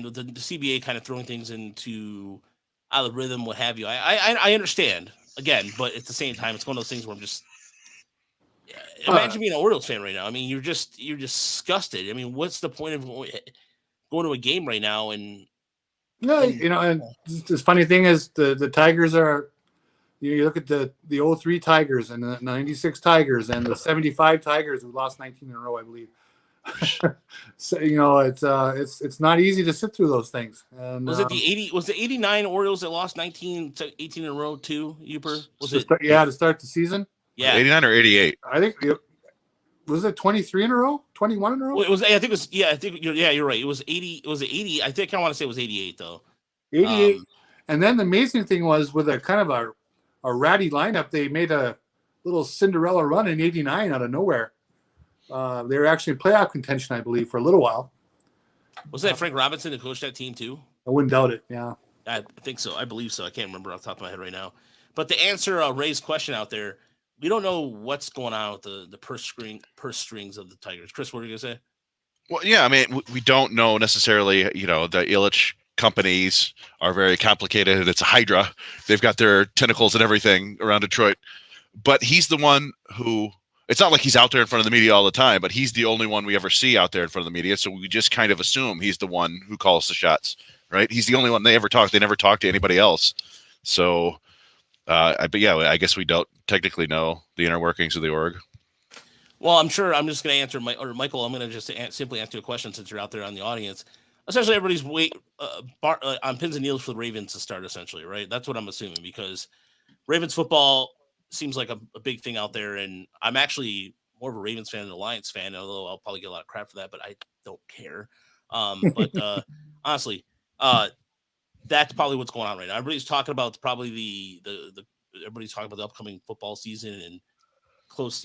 the CBA kind of throwing things into out of rhythm, what have you. I understand, again, but at the same time, it's one of those things where I'm just Imagine being an Orioles fan right now. I mean, you're disgusted. I mean, what's the point of going to a game right now? And and the funny thing is the Tigers are. You look at the 03 Tigers and the 96 Tigers and the 75 Tigers who lost 19 in a row, I believe. So it's not easy to sit through those things. And, was it the 89 Orioles that lost 19 to 18 in a row too? Uper to start the season. Yeah, 89 or 88. I think was it 23 in a row, 21 in a row. Well, it was. I think it was. Yeah, I think you're right. It was 80. It was 80. I think I want to say it was 88 though. 88. And then the amazing thing was with a kind of a ratty lineup, they made a little Cinderella run in 89 out of nowhere. They were actually in playoff contention, I believe, for a little while. Was that Frank Robinson who coached that team too? I wouldn't doubt it. Yeah, I think so. I believe so. I can't remember off the top of my head right now. But to answer Ray's question out there, we don't know what's going on with the purse strings of the Tigers. Chris, what are you gonna say? Well, yeah, I mean, we don't know necessarily. The Ilitch companies are very complicated. It's a hydra. They've got their tentacles and everything around Detroit. But he's the one who. It's not like he's out there in front of the media all the time, but he's the only one we ever see out there in front of the media. So we just kind of assume he's the one who calls the shots, right? He's the only one they ever talk. They never talk to anybody else. So, but yeah, I guess we don't technically know the inner workings of the org. Well, I'm sure I'm just going to answer Michael. I'm going to just simply answer a question since you're out there on the audience. Essentially, everybody's on pins and needles for the Ravens to start. Essentially, right? That's what I'm assuming because Ravens football seems like a big thing out there, and I'm actually more of a Ravens fan than a Lions fan, although I'll probably get a lot of crap for that, but I don't care. But honestly, that's probably what's going on right now. Everybody's talking about probably the everybody's talking about the upcoming football season and close,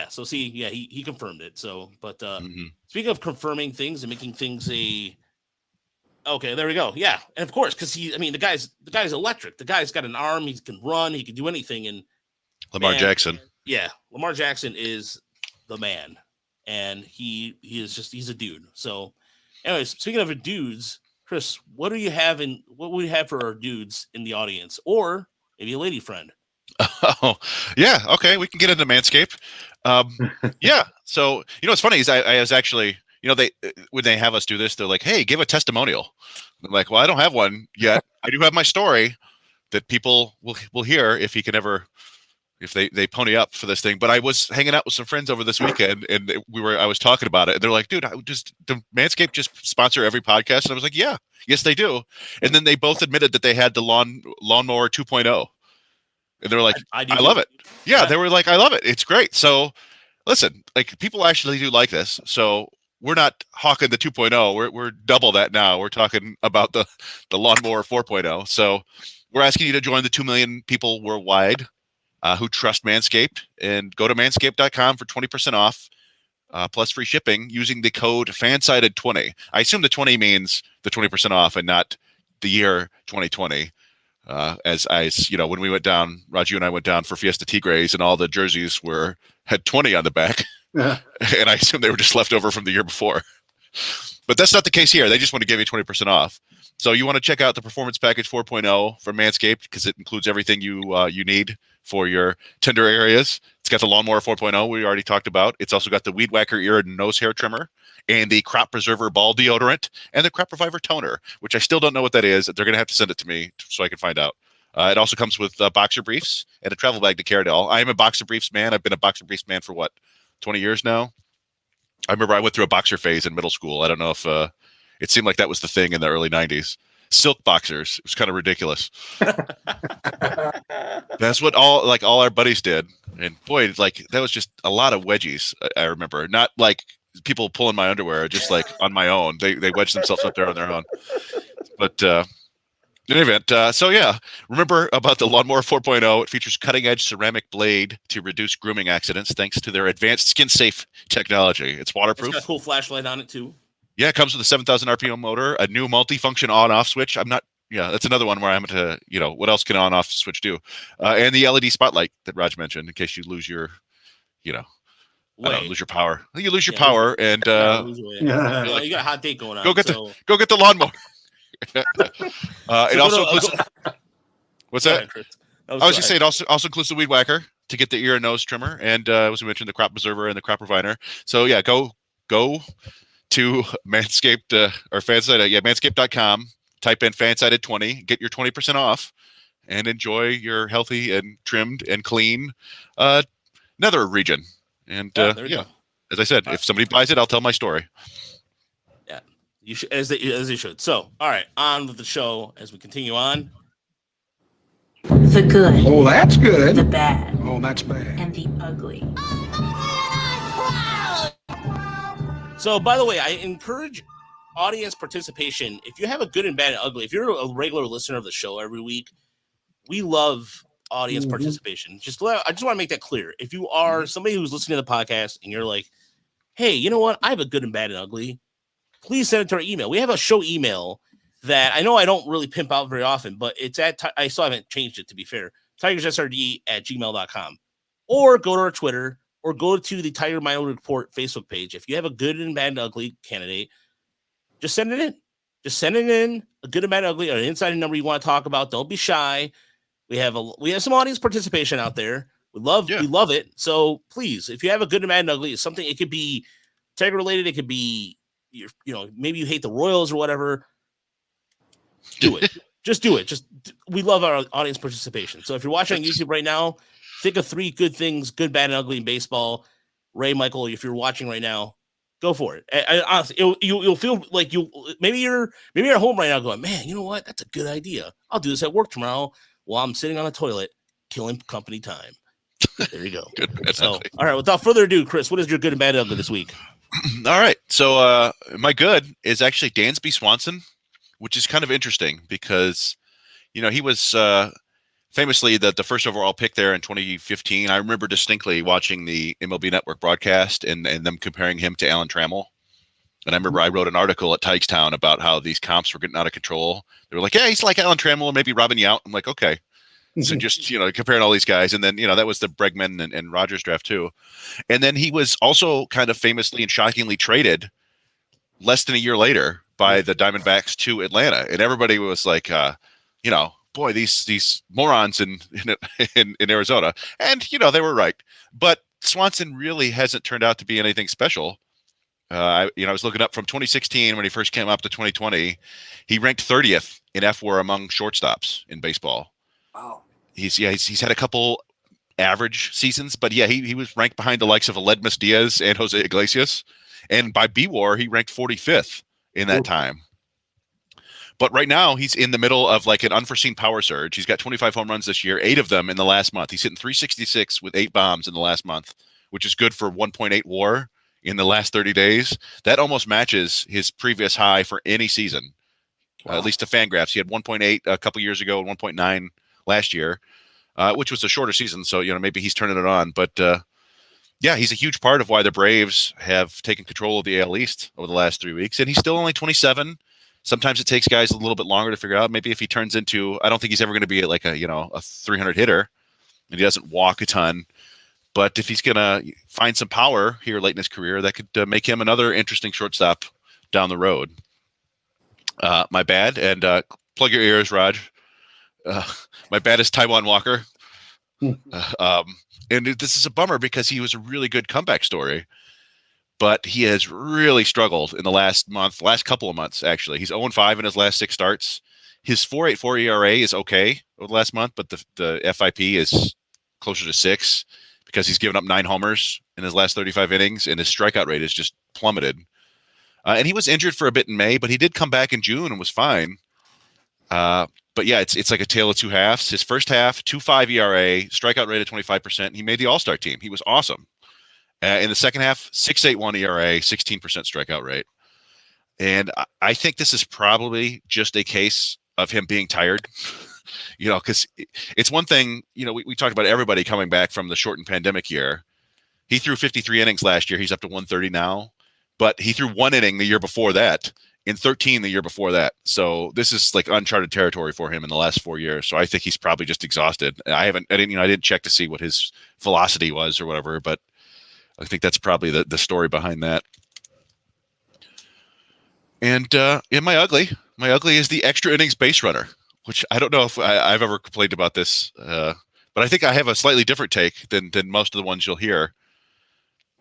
so see, yeah, he confirmed it. So, but speaking of confirming things and making things okay, there we go. Yeah, and of course, because the guy's electric. The guy's got an arm. He can run. He can do anything. And Lamar Jackson. Yeah, Lamar Jackson is the man, and he's a dude. So, anyways, speaking of dudes, Chris, what will we have for our dudes in the audience, or maybe a lady friend? Oh, yeah. Okay, we can get into Manscaped. Yeah. So what's funny is I was actually. They when they have us do this, they're like, "Hey, give a testimonial." I'm like, "Well, I don't have one yet. I do have my story that people will hear if they pony up for this thing." But I was hanging out with some friends over this weekend, and I was talking about it, and they're like, "Dude, the Manscaped just sponsor every podcast?" And I was like, "Yeah, yes, they do." And then they both admitted that they had the lawnmower 2.0, and they were like, "I love it." Yeah, they were like, "I love it. It's great." So, listen, like people actually do like this. So. We're not hawking the 2.0. We're double that now. We're talking about the lawnmower 4.0. So we're asking you to join the 2 million people worldwide who trust Manscaped, and go to manscaped.com for 20% off plus free shipping using the code FANSIDED20. I assume the 20 means the 20% off and not the year 2020. When we went down, Raju and I went down for Fiesta Tigres, and all the jerseys had 20 on the back. Yeah. And I assume they were just left over from the year before. But that's not the case here. They just want to give you 20% off. So you want to check out the Performance Package 4.0 from Manscaped because it includes everything you need for your tender areas. It's got the Lawnmower 4.0 we already talked about. It's also got the Weed Whacker ear and nose hair trimmer, and the Crop Preserver ball deodorant, and the Crop Reviver toner, which I still don't know what that is. They're going to have to send it to me so I can find out. It also comes with boxer briefs and a travel bag to carry it all. I am a boxer briefs man. I've been a boxer briefs man for 20 years now. I remember I went through a boxer phase in middle school. I don't know if it seemed like that was the thing in the early 90s. Silk boxers. It was kind of ridiculous. That's what all our buddies did. And boy, that was just a lot of wedgies, I remember. Not like people pulling my underwear, just like on my own. They wedged themselves up there on their own. But in any event, so yeah, remember about the Lawnmower 4.0. It features cutting-edge ceramic blade to reduce grooming accidents thanks to their advanced skin-safe technology. It's waterproof. It's got a cool flashlight on it, too. Yeah, it comes with a 7,000 RPM motor, a new multi-function on-off switch. That's another one where I'm to, what else can on-off switch do? And the LED spotlight that Raj mentioned in case you lose your, lose your power. You lose your power, and you got a hot date going on. Go get the lawnmower. It also includes. What's that? I was just saying. It also includes the Weed Whacker to get the ear and nose trimmer, and as we mentioned, the crop preserver and the crop refiner. So yeah, go to Manscaped or Fanside, manscaped.com. Type in Fansided20, get your 20% off, and enjoy your healthy and trimmed and clean nether region. And there we go. as I said, if somebody buys it, I'll tell my story. Yeah, you should, as they should. So, all right, on with the show as we continue on. The good. Oh, that's good. The bad. Oh, that's bad. And the ugly. So, by the way, I encourage audience participation. If you have a good and bad and ugly, if you're a regular listener of the show every week, we love audience participation. I just want to make that clear. If you are somebody who's listening to the podcast and you're like, hey, you know what? I have a good and bad and ugly. Please send it to our email. We have a show email that I know I don't really pimp out very often, but it's at, I still haven't changed it, to be fair, tigerssrd@gmail.com. Or go to our Twitter or go to the Tiger Minority Report Facebook page. If you have a good and bad and ugly candidate, just send it in. Just send it in, a good and bad and ugly, or an insider number you want to talk about. Don't be shy. We have some audience participation out there. We love it. So please, if you have a good and bad and ugly, it's something, it could be Tiger related, it could be maybe you hate the Royals or whatever. Do it. Just do it. We love our audience participation. So if you're watching on YouTube right now, think of 3 good things, good, bad, and ugly in baseball. Ray, Michael, if you're watching right now, go for it. Honestly, you'll feel like maybe you're at home right now going, man, you know what? That's a good idea. I'll do this at work tomorrow while I'm sitting on the toilet, killing company time. There you go. Good. So, all right, without further ado, Chris, what is your good and bad and ugly this week? All right. So my good is actually Dansby Swanson, which is kind of interesting because, he was famously the first overall pick there in 2015. I remember distinctly watching the MLB Network broadcast and them comparing him to Alan Trammell. And I remember I wrote an article at Tigstown about how these comps were getting out of control. They were like, yeah, he's like Alan Trammell or maybe Robin Yount. I'm like, okay. So just, comparing all these guys. And then, that was the Bregman and Rogers draft too. And then he was also kind of famously and shockingly traded less than a year later by the Diamondbacks to Atlanta. And everybody was like, boy, these morons in Arizona. And, they were right. But Swanson really hasn't turned out to be anything special. I was looking up from 2016 when he first came up to 2020. He ranked 30th in FWAR among shortstops in baseball. Wow. He's had a couple average seasons, but he was ranked behind the likes of Aledmus Diaz and Jose Iglesias. And by BWAR, he ranked 45th in that time. But right now, he's in the middle of like an unforeseen power surge. He's got 25 home runs this year, 8 of them in the last month. He's hitting 366 with 8 bombs in the last month, which is good for 1.8 WAR in the last 30 days. That almost matches his previous high for any season, at least to Fangraphs. He had 1.8 a couple years ago and 1.9 last year, which was a shorter season. So, maybe he's turning it on. But, he's a huge part of why the Braves have taken control of the AL East over the last 3 weeks. And he's still only 27. Sometimes it takes guys a little bit longer to figure out. Maybe if he turns into, I don't think he's ever going to be like a 300 hitter, and he doesn't walk a ton. But if he's going to find some power here late in his career, that could make him another interesting shortstop down the road. My bad, and plug your ears, Raj. My bad is Taijuan Walker. And this is a bummer because he was a really good comeback story. But he has really struggled in the last couple of months, actually. He's 0-5 in his last 6 starts. His 4.84 ERA is okay over the last month, but the FIP is closer to 6 because he's given up 9 homers in his last 35 innings, and his strikeout rate has just plummeted. And he was injured for a bit in May, but he did come back in June and was fine. But it's like a tale of two halves. His first half, 2.5 ERA, strikeout rate of 25%. He made the All-Star team. He was awesome. In the second half, 6.81 ERA, 16% strikeout rate. And I think this is probably just a case of him being tired, because it's one thing, we talked about everybody coming back from the shortened pandemic year. He threw 53 innings last year. He's up to 130 now, but he threw 1 inning the year before that, in 13 the year before that. So this is like uncharted territory for him in the last 4 years. So I think he's probably just exhausted. I didn't check to see what his velocity was or whatever, but I think that's probably the story behind that. And in my ugly is the extra innings base runner, which I don't know if I've ever complained about this, but But I think I have a slightly different take than most of the ones you'll hear,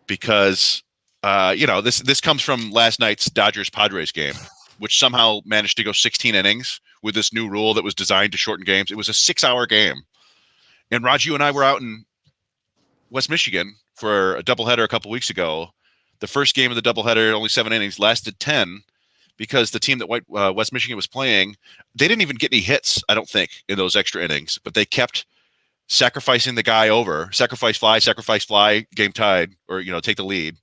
because this comes from last night's Dodgers-Padres game, which somehow managed to go 16 innings with this new rule that was designed to shorten games. It was a 6-hour game. And Raj, you and I were out in West Michigan for a doubleheader a couple weeks ago. The first game of the doubleheader, only 7 innings, lasted 10 because the team that West Michigan was playing, they didn't even get any hits, I don't think, in those extra innings. But they kept sacrificing the guy over, sacrifice fly, game tied, or take the lead.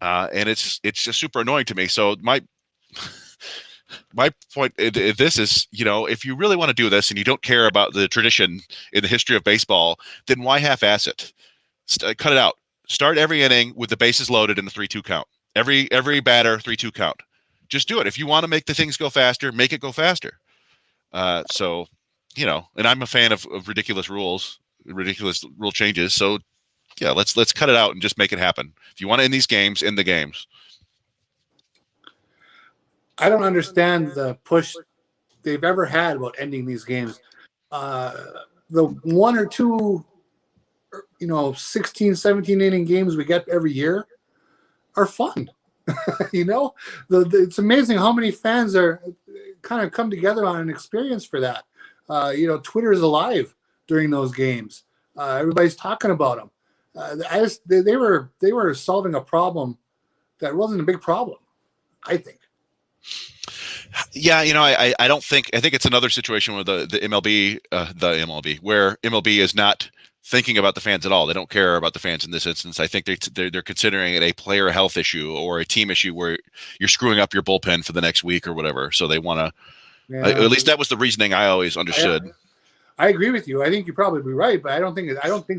And it's just super annoying to me. So my point in this is, if you really want to do this and you don't care about the tradition in the history of baseball, then why half-ass it? Cut it out. Start every inning with the bases loaded in the 3-2 count. Every batter 3-2 count. Just do it. If you want to make the things go faster, make it go faster. And I'm a fan of ridiculous rules, ridiculous rule changes. So yeah, let's cut it out and just make it happen. If you want to end these games, end the games. I don't understand the push they've ever had about ending these games. The 1 or 2, 16, 17 inning games we get every year are fun. It's amazing how many fans are kind of come together on an experience for that. Twitter is alive during those games. Everybody's talking about them. They were solving a problem that wasn't a big problem, I think. Yeah, I don't think. I think it's another situation where the MLB, where MLB is not thinking about the fans at all. They don't care about the fans in this instance. I think they're considering it a player health issue or a team issue where you're screwing up your bullpen for the next week or whatever. So they want to. Yeah. At least that was the reasoning I always understood. I agree with you. I think you're probably right, but I don't think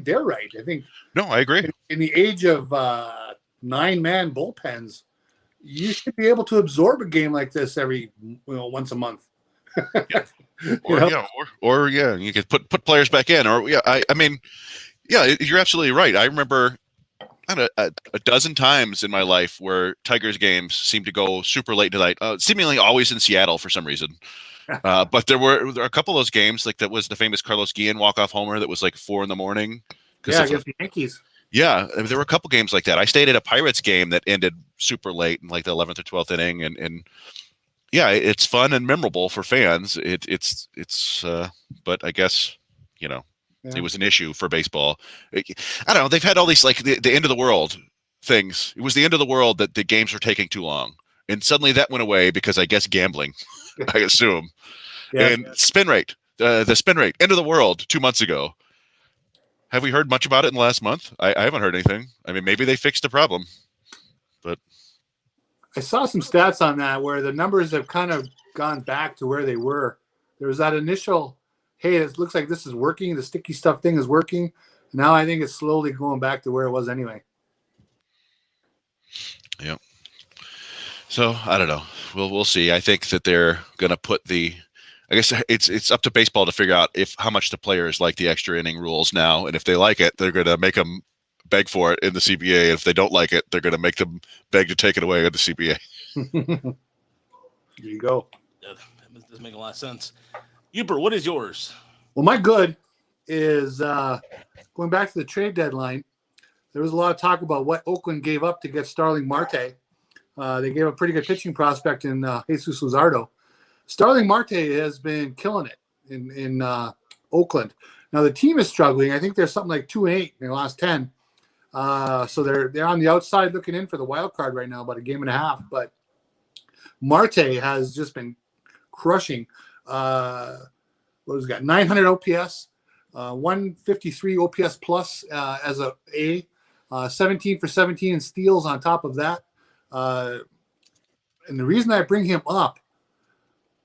they're right. I think I agree. In the age of 9-man bullpens, you should be able to absorb a game like this every once a month. You could put players back in, or you're absolutely right. I remember a dozen times in my life where Tigers games seemed to go super late tonight, seemingly always in Seattle for some reason. But there were a couple of those games, like that was the famous Carlos Guillen walk-off homer that was like 4 a.m. against the Yankees. Yeah, there were a couple games like that. I stayed at a Pirates game that ended super late in like the 11th or 12th inning, and yeah, it's fun and memorable for fans. But I guess it was an issue for baseball. I don't know. They've had all these like the end of the world things. It was the end of the world that the games were taking too long, and suddenly that went away because I guess gambling. I assume. Yeah. And spin rate, the spin rate, end of the world 2 months ago. Have we heard much about it in the last month? I haven't heard anything. I mean, maybe they fixed the problem, but I saw some stats on that where the numbers have kind of gone back to where they were. There was that initial, hey, it looks like this is working. The sticky stuff thing is working. Now I think it's slowly going back to where it was anyway. Yeah. So I don't know. We'll see. I think that they're going to put I guess it's up to baseball to figure out how much the players like the extra inning rules now, and if they like it, they're going to make them beg for it in the CBA. And if they don't like it, they're going to make them beg to take it away in the CBA. There you go. Yeah, that doesn't make a lot of sense. Uber, what is yours? Well, my good is going back to the trade deadline. There was a lot of talk about what Oakland gave up to get Starling Marte. They gave a pretty good pitching prospect in Jesus Luzardo. Starling Marte has been killing it in Oakland. Now the team is struggling. I think they're something like 2-8 in their last 10. So they're on the outside looking in for the wild card right now, about a game and a half. But Marte has just been crushing. What has he got? 900 OPS, 153 OPS plus as a 17 for 17 in steals on top of that. And the reason I bring him up,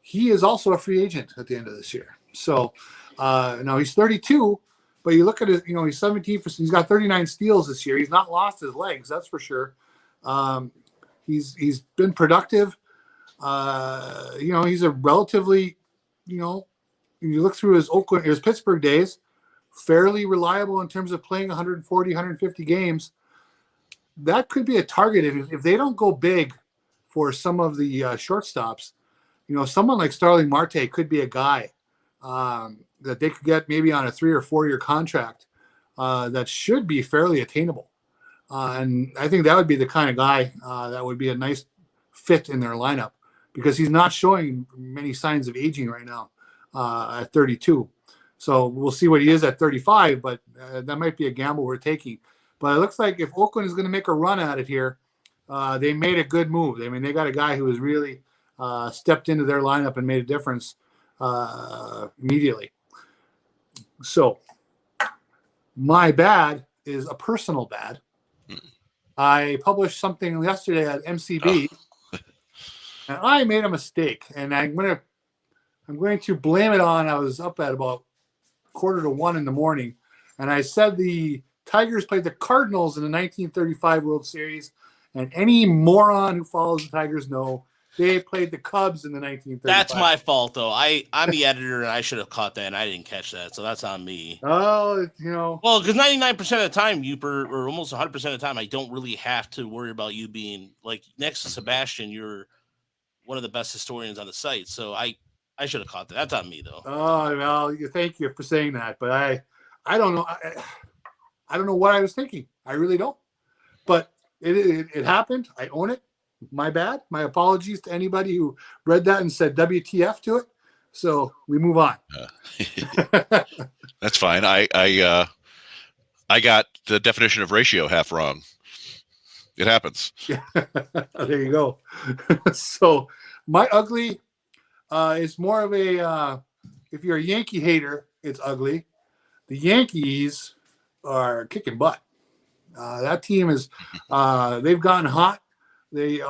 he is also a free agent at the end of this year. So now he's 32, but you look at it, he's 17 he's got 39 steals this year. He's not lost his legs, that's for sure. He's been productive. He's a relatively, you look through his Pittsburgh days, fairly reliable in terms of playing 140, 150 games. That could be a target if they don't go big for some of the shortstops. Someone like Starling Marte could be a guy. that they could get maybe on a 3 or 4 year contract that should be fairly attainable. And I think that would be the kind of guy that would be a nice fit in their lineup, because he's not showing many signs of aging right now at 32. So we'll see what he is at 35, but that might be a gamble we're taking. But it looks like if Oakland is going to make a run at it here, they made a good move. I mean, they got a guy who has really stepped into their lineup and made a difference immediately. So my bad is a personal bad. I published something yesterday at MCB, and I made a mistake, and I'm going to blame it on. I was up at about 1:45 in the morning, and I said the Tigers played the Cardinals in the 1935 World Series, and any moron who follows the Tigers know they played the Cubs in the 1935. That's my fault, though. I'm the editor, and I should have caught that, and I didn't catch that, so that's on me. Oh, Well, because 99% of the time, or almost 100% of the time, I don't really have to worry about you being, like, next to Sebastian, you're one of the best historians on the site, so I should have caught that. That's on me, though. Oh, well, thank you for saying that, but I don't know. I don't know what I was thinking. I really don't. But it happened. I own it. My bad. My apologies to anybody who read that and said WTF to it. So we move on. That's fine. I got the definition of ratio half wrong. It happens. Yeah. There you go. So my ugly is more of a if you're a Yankee hater, it's ugly. The Yankees are kicking butt. That team is they've gotten hot. The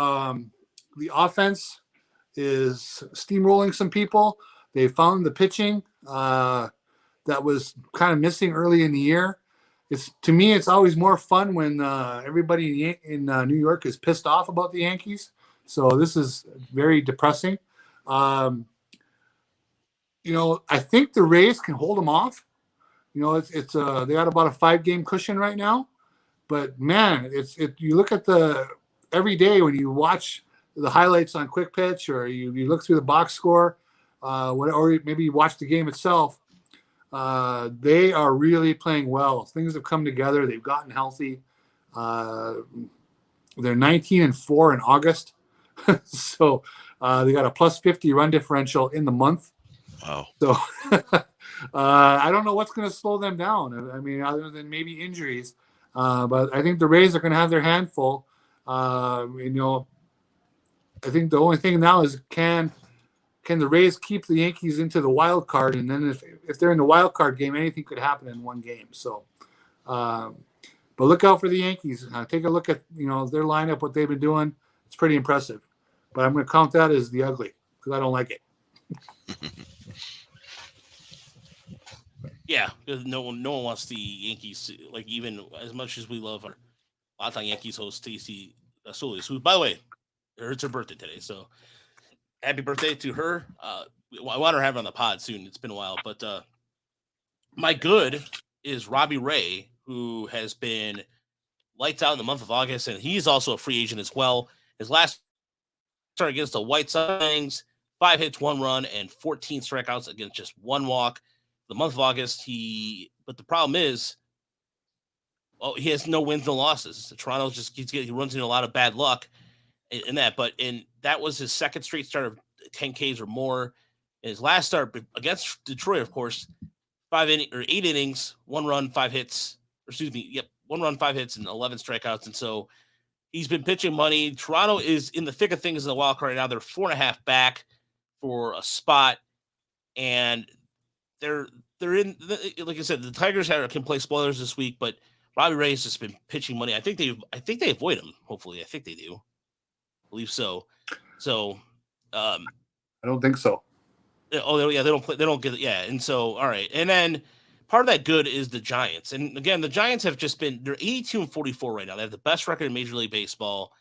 offense is steamrolling some people. They found the pitching that was kind of missing early in the year. To me, it's always more fun when everybody in New York is pissed off about the Yankees. So this is very depressing. I think the Rays can hold them off. They got about a 5-game cushion right now. But man, you look at every day when you watch the highlights on Quick Pitch, or you look through the box score, or maybe you watch the game itself. They are really playing well. Things have come together. They've gotten healthy. They're 19-4 in August. So they got a +50 run differential in the month. Wow. So I don't know what's going to slow them down. I mean, other than maybe injuries. But I think the Rays are going to have their hand full. I think the only thing now is can the Rays keep the Yankees into the wild card? And then if they're in the wild card game, anything could happen in one game. So, but look out for the Yankees. Take a look at their lineup, what they've been doing. It's pretty impressive. But I'm going to count that as the ugly because I don't like it. Yeah, because no one wants the Yankees to, like, even as much as we love our longtime Yankees host Stacey Solis, who, by the way, it's her birthday today. So happy birthday to her. I want her to have her on the pod soon. It's been a while, but my good is Robbie Ray, who has been lights out in the month of August, and he's also a free agent as well. His last start against the White Sox, 5 hits, 1 run, and 14 strikeouts against just 1 walk. The month of August, but the problem is, he has no wins, no losses. Toronto he runs into a lot of bad luck in that. But that was his second straight start of 10 Ks or more. In his last start against Detroit, of course, 8 innings, 1 run, 5 hits. 1 run, 5 hits, and 11 strikeouts. And so he's been pitching money. Toronto is in the thick of things in the wild card right now. They're 4.5 back for a spot, and they're in, like I said, the Tigers can play spoilers this week, but Robbie Ray has just been pitching money. I think they avoid him. Hopefully, I think they do. I believe so. So, I don't think so. Oh yeah, they don't get it. Yeah, and so all right, and then part of that good is the Giants, and again, the Giants have just they're 82-44 right now. They have the best record in Major League Baseball,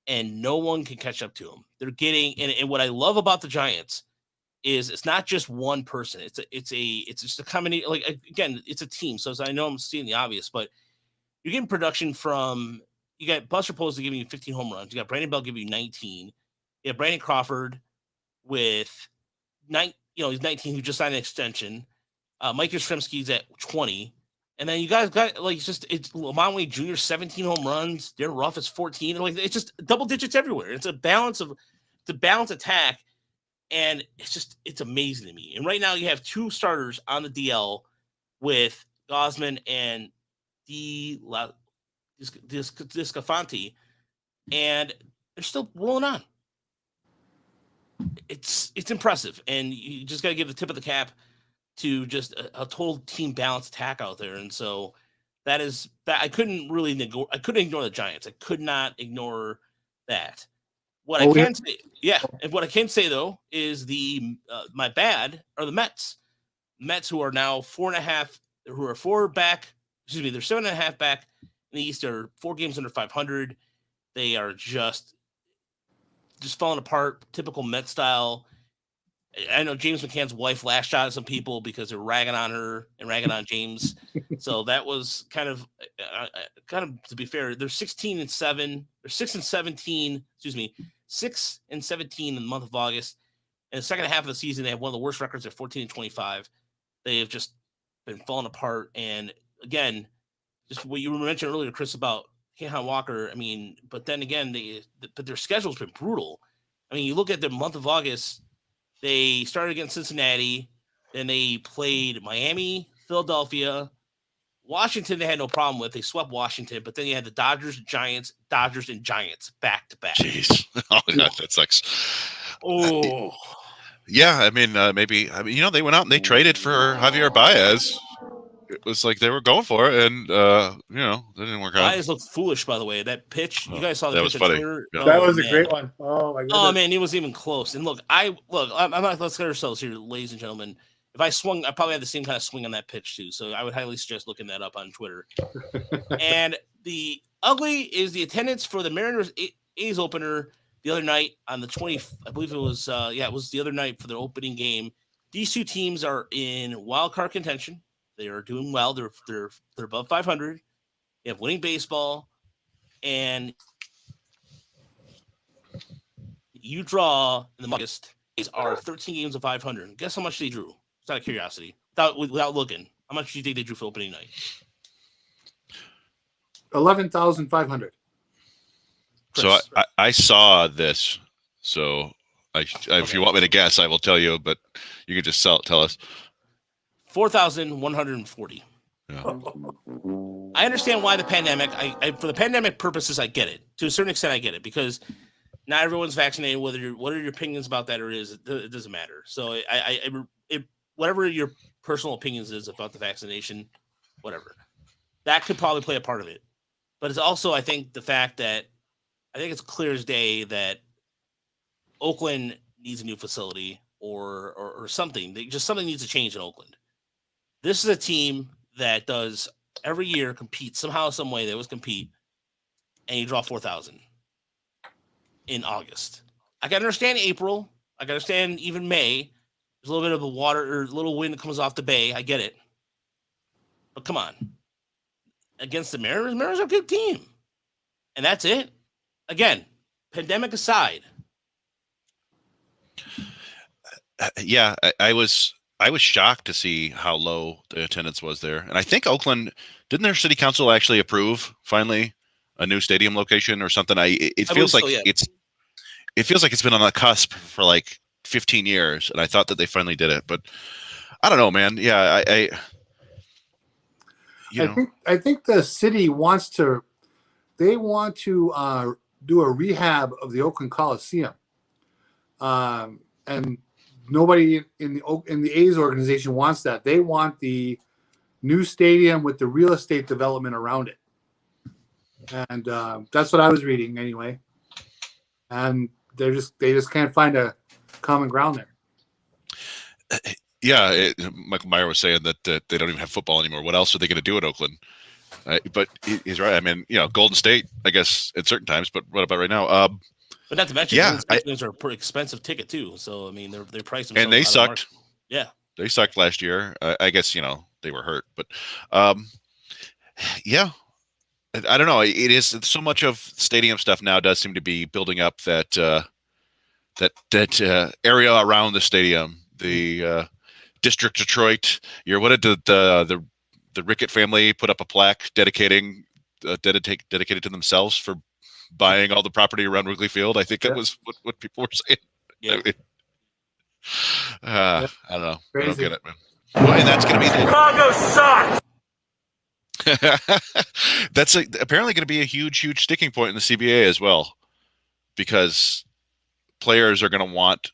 and no one can catch up to them. They're getting, and what I love about the Giants is it's not just one person. It's just a combination. Like, again, it's a team. So I know I'm seeing the obvious, but you're getting production from, you got Buster Posey giving you 15 home runs. You got Brandon Bell giving you 19. You have Brandon Crawford with he's 19, who just signed an extension. Mike Yastrzemski's at 20. And then you guys got like it's Lamont Wade Jr. 17 home runs. Darren Ruff is 14. Like it's just double digits everywhere. It's a balance attack, and it's amazing to me. And right now you have two starters on the DL with Gosman and Discafanti, and they're still rolling on. It's impressive, and you just got to give the tip of the cap to just a total team balance attack out there. And so that I couldn't really I couldn't ignore the Giants. I could not ignore that. What I can say, and what I can say though is my bad are the Mets. Mets, who are now 4.5, who are 4 back. Excuse me, they're 7.5 back in the East. They're 4 games under 500. They are just falling apart. Typical Met style. I know James McCann's wife lashed out at some people because they're ragging on her and ragging on James. So that was kind of to be fair, they're 16-7. They're 6-17. Excuse me, 6-17 in the month of August. In the second half of the season, they have one of the worst records at 14-25. They have just been falling apart. And again, just what you mentioned earlier, Chris, about Kehan Walker. I mean, but then again, but their schedule's been brutal. I mean, you look at the month of August. They started against Cincinnati, then they played Miami, Philadelphia, Washington. They had no problem with. They swept Washington, but then you had the Dodgers, Giants back to back. Jeez, that sucks. Oh, yeah. I mean, maybe. I mean, they went out and they traded for Javier Baez. It was like they were going for it, and that didn't work out. Baez looked foolish, by the way. That pitch, you guys saw the that pitch was funny. Yeah. That was a great one. Oh my goodness. Oh man, he wasn't even close. And look, I'm not. Let's get ourselves here, ladies and gentlemen. If I swung, I probably had the same kind of swing on that pitch too. So I would highly suggest looking that up on Twitter. And the ugly is the attendance for the Mariners A's opener the other night on the 20th. I believe it was. It was the other night for their opening game. These two teams are in wild card contention. They are doing well. They're above 500. They have winning baseball, and you draw in the August are 13 games of 500. Guess how much they drew? It's out of curiosity, without looking. How much do you think they drew for opening night? 11,500. So I saw this. So if you want me to guess, I will tell you. But you can just tell us. 4,140. Yeah. I understand why the pandemic. For the pandemic purposes, I get it. To a certain extent, I get it because not everyone's vaccinated. What are your opinions about that, or it doesn't matter. So whatever your personal opinions is about the vaccination, whatever, that could probably play a part of it. But it's also, I think, the fact that I think it's clear as day that Oakland needs a new facility or something. Something needs to change in Oakland. This is a team that does every year compete somehow, some way. They always compete, and you draw 4,000 in August. I can understand April. I can understand even May. There's a little bit of a water or a little wind that comes off the bay. I get it, but come on, against the Mariners, Mariners are a good team, and that's it. Again, pandemic aside. Yeah, I was shocked to see how low the attendance was there. And I think Oakland, didn't their city council actually approve finally a new stadium location or something? It feels like it feels like it's been on the cusp for like 15 years. And I thought that they finally did it, but I don't know, man. Yeah. I think the city wants to do a rehab of the Oakland Coliseum. And nobody in the A's organization wants that. They want the new stadium with the real estate development around it, and that's what I was reading anyway. And they just can't find a common ground there. Yeah, Michael Meyer was saying that they don't even have football anymore. What else are they going to do at Oakland? But he's right. I mean, Golden State, I guess, at certain times. But what about right now? But not to mention, games are a pretty expensive ticket too. So I mean, they're priced themselves. And they sucked. Yeah, they sucked last year. I guess they were hurt, but yeah, I don't know. It is so much of stadium stuff now does seem to be building up that area around the stadium, the District Detroit. What did the Rickett family put up a plaque dedicated to themselves for buying all the property around Wrigley Field? I think that was what people were saying. Yeah. I don't know. Crazy. I don't get it, man. Well, and that's going to be Chicago sucks. that's apparently going to be a huge sticking point in the CBA as well, because players are going to want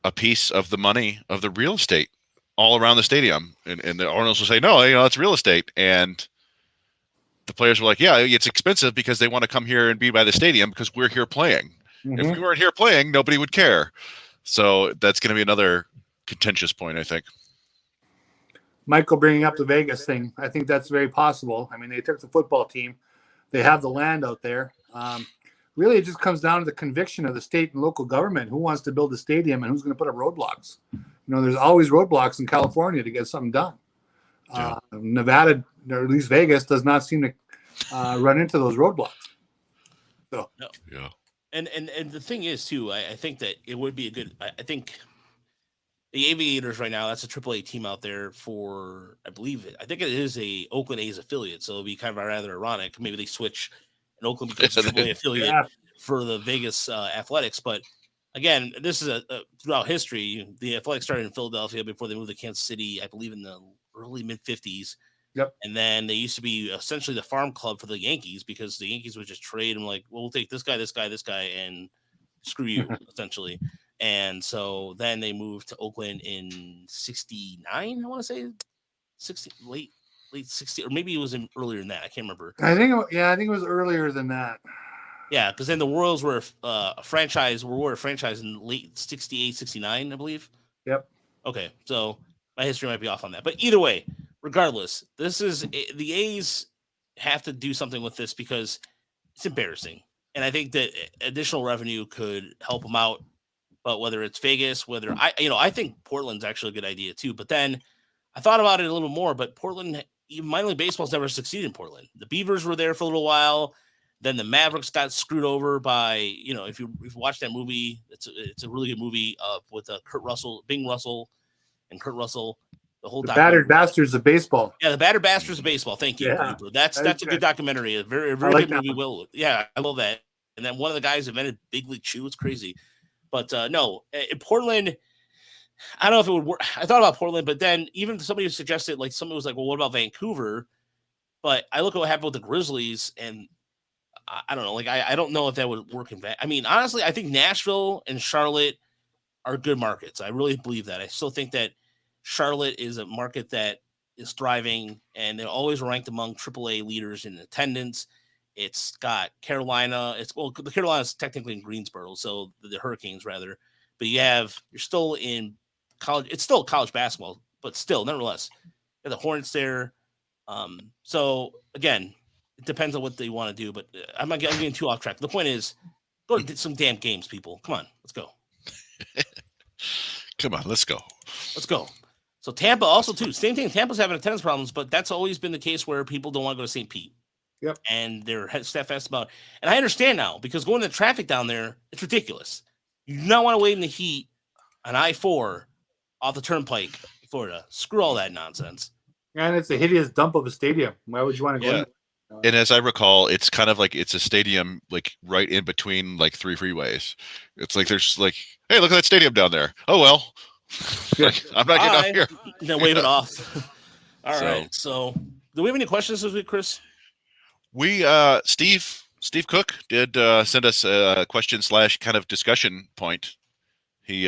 a piece of the money of the real estate all around the stadium, and the owners will say, no, it's real estate, and the players were like, yeah, it's expensive because they want to come here and be by the stadium because we're here playing. If we weren't here playing, nobody would care. So that's going to be another contentious point, I think. Michael bringing up the Vegas thing, I think that's very possible. I mean, they took the football team. They have the land out there. Really, it just comes down to the conviction of the state and local government. Who wants to build a stadium and who's going to put up roadblocks? There's always roadblocks in California to get something done. Nevada, or at least Vegas, does not seem to run into those roadblocks. So, No. Yeah. And the thing is, too, I think that it would be a good – I think the Aviators right now, that's a AAA team out there for – I think it is a Oakland A's affiliate, so it would be kind of rather ironic. Maybe they switch and Oakland becomes a AAA affiliate for the Vegas Athletics. But, again, this is throughout history. The Athletics started in Philadelphia before they moved to Kansas City, I believe in the early mid-'50s. Yep. And then they used to be essentially the farm club for the Yankees, because the Yankees would just trade them like, well, we'll take this guy, and screw you, essentially. And so then they moved to Oakland in 69, I want to say 60, late 60, or maybe it was earlier than that. I can't remember. I think it was earlier than that. Yeah, because then the Royals were a franchise in late 68, 69, I believe. Yep. Okay, so my history might be off on that. But either way, regardless, the A's have to do something with this because it's embarrassing. And I think that additional revenue could help them out. But whether it's Vegas, I think Portland's actually a good idea too. But then I thought about it a little more, but Portland, minor league baseball's never succeeded in Portland. The Beavers were there for a little while. Then the Mavericks got screwed over by, if you watch that movie, it's a really good movie with Kurt Russell, Bing Russell and Kurt Russell. The Battered Bastards of Baseball. Yeah, the Battered Bastards of Baseball. Thank you. Yeah, that's a good documentary. A very good movie. One. Yeah, I love that. And then one of the guys invented Big League Chew. It's crazy. But no, in Portland, I don't know if it would work. I thought about Portland, but then even somebody suggested, like, somebody was like, well, what about Vancouver? But I look at what happened with the Grizzlies, and I don't know. Like, I don't know if that would work in Vancouver. I mean, honestly, I think Nashville and Charlotte are good markets. I really believe that. I still think that Charlotte is a market that is thriving, and they're always ranked among AAA leaders in attendance. It's got Carolina. The Carolina's technically in Greensboro, so the Hurricanes rather. But you're still in college. It's still college basketball, but still, nevertheless, you have the Hornets there. So again, it depends on what they want to do. But I'm getting too off track. The point is, go to some damn games, people. Come on, let's go. Come on, let's go. Let's go. So Tampa also too. Same thing. Tampa's having attendance problems, but that's always been the case where people don't want to go to St. Pete. Yep. And they're steadfast about it. And I understand now, because going to traffic down there, it's ridiculous. You do not want to wait in the heat on I-4 off the turnpike, Florida. Screw all that nonsense. And it's a hideous dump of a stadium. Why would you want to go in? And as I recall, it's kind of like it's a stadium like right in between like three freeways. It's like there's like, hey, look at that stadium down there. Oh well. Like, I'm not getting out here. Then wave it off. All right. So do we have any questions this week, Chris? We Steve Cook did send us a question / kind of discussion point. He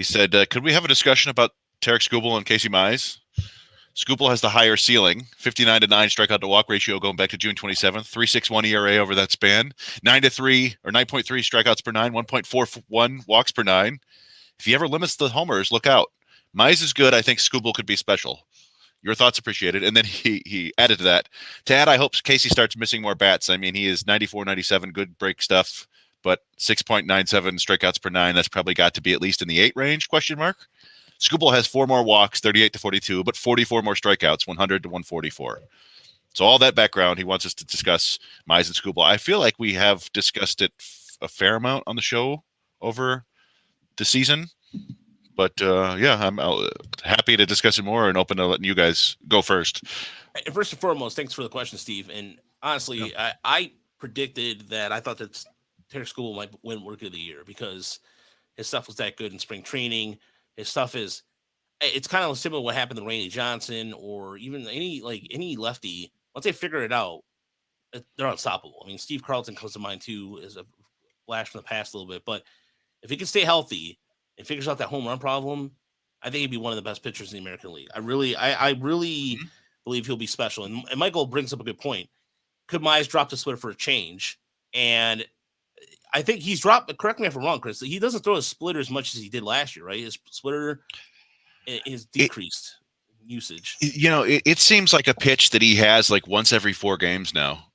said, could we have a discussion about Tarek Skubal and Casey Mize? Skubal has the higher ceiling, 59-9 strikeout to walk ratio going back to June 27th, 3.61 ERA over that span, 9.3 strikeouts per nine, 1.41 walks per nine. If he ever limits the homers, look out. Mize is good. I think Skubal could be special. Your thoughts appreciated. And then he added to that. Tad, I hope Casey starts missing more bats. I mean, he is 94, 97, good break stuff, but 6.97 strikeouts per nine. That's probably got to be at least in the 8 range, ? Skubal has 4 more walks, 38-42, but 44 more strikeouts, 100-144. So all that background, he wants us to discuss Mize and Skubal. I feel like we have discussed it a fair amount on the show over the season, But yeah, I'm happy to discuss it more and open to letting you guys go first. First and foremost, thanks for the question, Steve. And honestly, I predicted that I thought that Terry School might win Rookie of the Year because his stuff was that good in spring training. His stuff is, it's kind of similar to what happened to Randy Johnson or even any lefty. Once they figure it out, they're unstoppable. I mean, Steve Carlton comes to mind too, as a flash from the past a little bit. But if he can stay healthy and figures out that home run problem, I think he'd be one of the best pitchers in the American League. I really believe he'll be special. And Michael brings up a good point. Could Mize drop the splitter for a change? And I think he's dropped. Correct me if I'm wrong, Chris. He doesn't throw a splitter as much as he did last year, right? His splitter is decreased usage. It seems like a pitch that he has like once every 4 games now.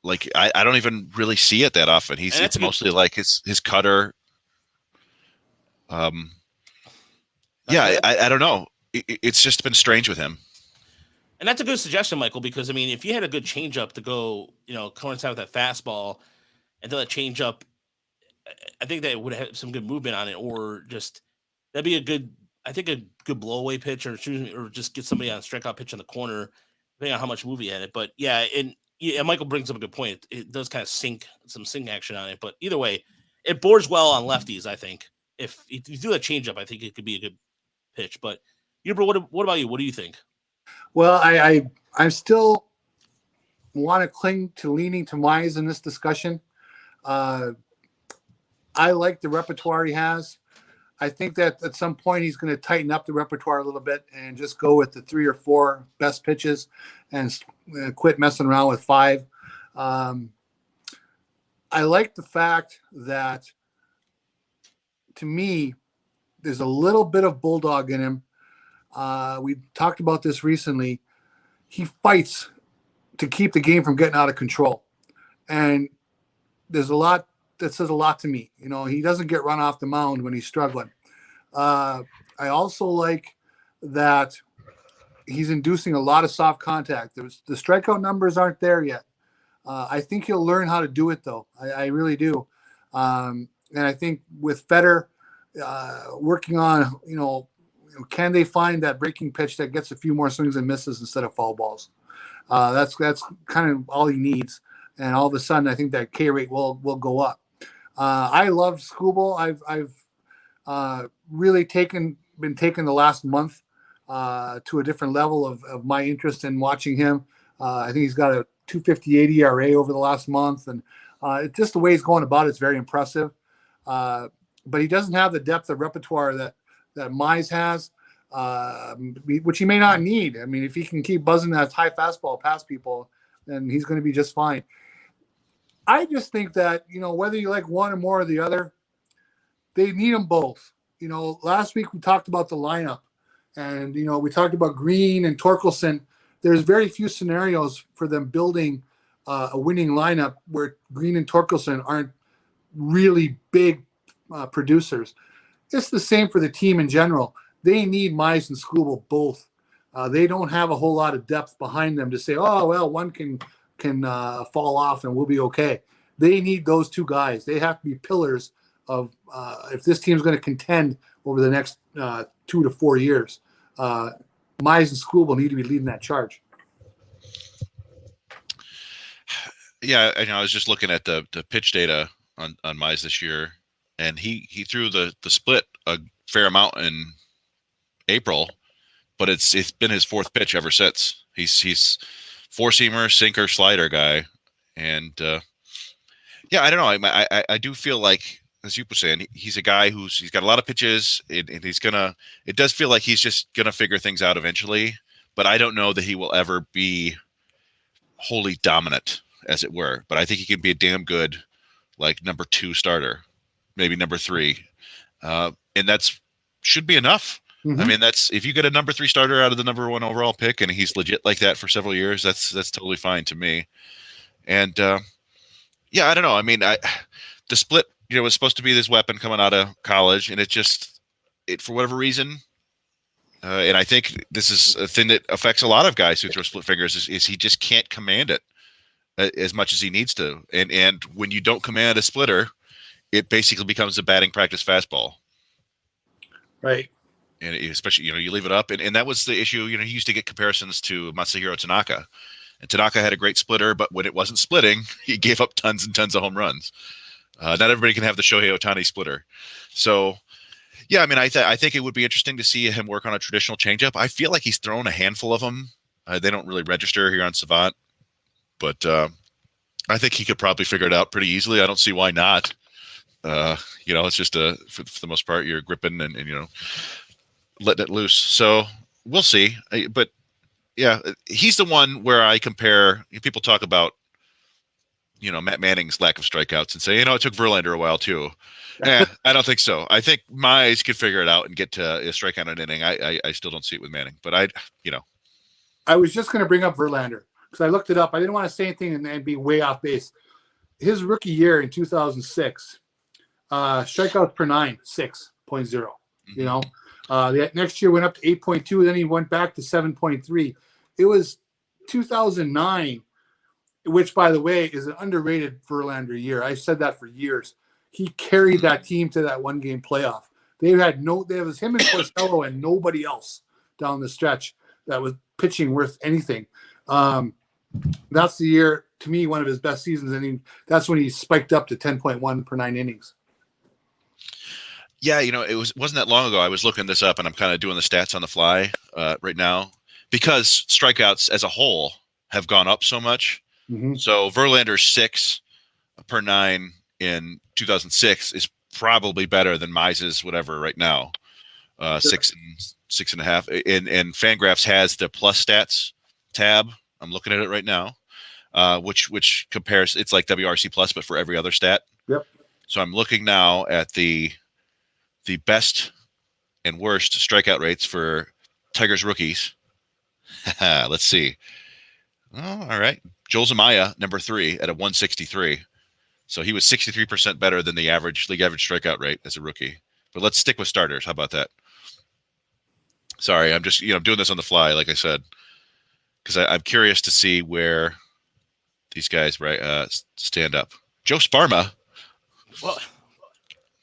Like I don't even really see it that often. It's mostly like his cutter. I don't know. It's just been strange with him. And that's a good suggestion, Michael, because I mean, if you had a good changeup to go, coincide with that fastball, and then that changeup, I think that would have some good movement on it, or just that'd be a good blowaway pitch, or just get somebody on a strikeout pitch in the corner, depending on how much move he had it. But yeah, Michael brings up a good point. It does kind of sink action on it, but either way, it bores well on lefties. I think if you do that changeup, I think it could be a good pitch. But Huber, what about you? What do you think? Well, I still want to cling to leaning to Mize in this discussion. I like the repertoire he has. I think that at some point he's going to tighten up the repertoire a little bit and just go with the 3 or 4 best pitches and quit messing around with 5. I like the fact that, to me, there's a little bit of bulldog in him. We talked about this recently. He fights to keep the game from getting out of control. And there's a lot that says a lot to me. He doesn't get run off the mound when he's struggling. I also like that he's inducing a lot of soft contact. The strikeout numbers aren't there yet. I think he'll learn how to do it, though. I really do. And I think with Fetter working on, can they find that breaking pitch that gets a few more swings and misses instead of foul balls? That's kind of all he needs. And all of a sudden, I think that K rate will go up. I love Skubal. I've really been taken the last month to a different level of my interest in watching him. I think he's got a 2.58 ERA over the last month, and it's just the way he's going about it's very impressive. But he doesn't have the depth of repertoire that Mize has, which he may not need. I mean, if he can keep buzzing that high fastball past people, then he's going to be just fine. I just think that, whether you like one or more or the other, they need them both. Last week we talked about the lineup, and, we talked about Green and Torkelson. There's very few scenarios for them building a winning lineup where Green and Torkelson aren't really big producers. It's the same for the team in general. They need Mize and Skubal both. They don't have a whole lot of depth behind them to say, oh, well, one can fall off and we'll be okay. They need those 2 guys. They have to be pillars of if this team's going to contend over the next 2 to 4 years. Mize and Skubal need to be leading that charge. Yeah, I was just looking at the pitch data on Mize this year, and he threw the split a fair amount in April, but it's been his 4th pitch ever since. He's 4-seamer, sinker, slider guy, and I don't know. I do feel like, as you were saying, he's a guy he's got a lot of pitches, and it does feel like he's just gonna figure things out eventually. But I don't know that he will ever be wholly dominant, as it were. But I think he can be a damn good, like, number 2 starter, maybe number 3, and that's should be enough. Mm-hmm. I mean, that's if you get a number 3 starter out of the number 1 overall pick, and he's legit like that for several years, that's totally fine to me. And I don't know. I mean, the split, was supposed to be this weapon coming out of college, and it for whatever reason. And I think this is a thing that affects a lot of guys who throw split fingers is he just can't command it as much as he needs to. And when you don't command a splitter, it basically becomes a batting practice fastball. Right. And especially, you leave it up. And that was the issue. He used to get comparisons to Masahiro Tanaka. And Tanaka had a great splitter, but when it wasn't splitting, he gave up tons and tons of home runs. Not everybody can have the Shohei Ohtani splitter. So, yeah, I mean, I think it would be interesting to see him work on a traditional changeup. I feel like he's thrown a handful of them. They don't really register here on Savant. But I think he could probably figure it out pretty easily. I don't see why not. It's just for the most part, you're gripping and letting it loose. So we'll see. But yeah, he's the one where I compare. People talk about, Matt Manning's lack of strikeouts and say, it took Verlander a while too. I don't think so. I think Mize could figure it out and get to a strikeout an inning. I still don't see it with Manning, but I was just going to bring up Verlander because I looked it up. I didn't want to say anything and be way off base. His rookie year in 2006, strikeouts per 9, 6.0. The next year went up to 8.2. Then he went back to 7.3. It was 2009, which, by the way, is an underrated Verlander year. I said that for years. He carried that team to that one-game playoff. There was him and Porcello and nobody else down the stretch that was pitching worth anything. That's the year, to me, one of his best seasons, and that's when he spiked up to 10.1 per 9 innings. Yeah, it wasn't that long ago. I was looking this up, and I'm kind of doing the stats on the fly right now because strikeouts as a whole have gone up so much. Mm-hmm. So Verlander's 6 per 9 in 2006 is probably better than Mize's whatever right now, 6.5. And Fangraphs has the plus stats tab. I'm looking at it right now, which compares. It's like WRC plus, but for every other stat. Yep. So I'm looking now at the best and worst strikeout rates for Tigers rookies. Let's see. Oh, all right. Joel Zumaya, number 3 at a 163. So he was 63% better than the league average strikeout rate as a rookie. But let's stick with starters. How about that? Sorry, I'm just doing this on the fly, like I said, because I'm curious to see where these guys stand up. Joe Sparma. Well,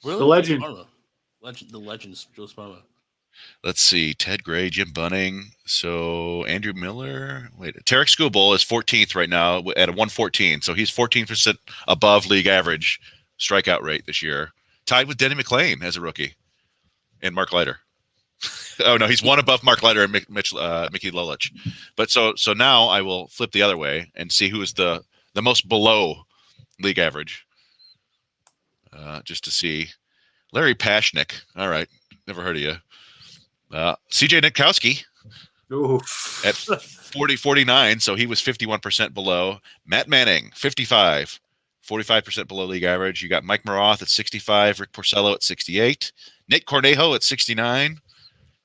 really? The legend. The legends, Joe Sparma. Let's see. Ted Gray, Jim Bunning. So Andrew Miller. Wait, Tarek Skubal is 14th right now at a 114. So he's 14% above league average strikeout rate this year. Tied with Denny McLain as a rookie. And Mark Leiter. Oh, no, he's one above Mark Leiter and Mickey Lolich. But so now I will flip the other way and see who is the most below league average. Just to see. Larry Pashnik. All right. Never heard of you. CJ Nitkowski at 49, so he was 51% below. Matt Manning, 55, 45% below league average. You got Mike Maroth at 65, Rick Porcello at 68, Nate Cornejo at 69,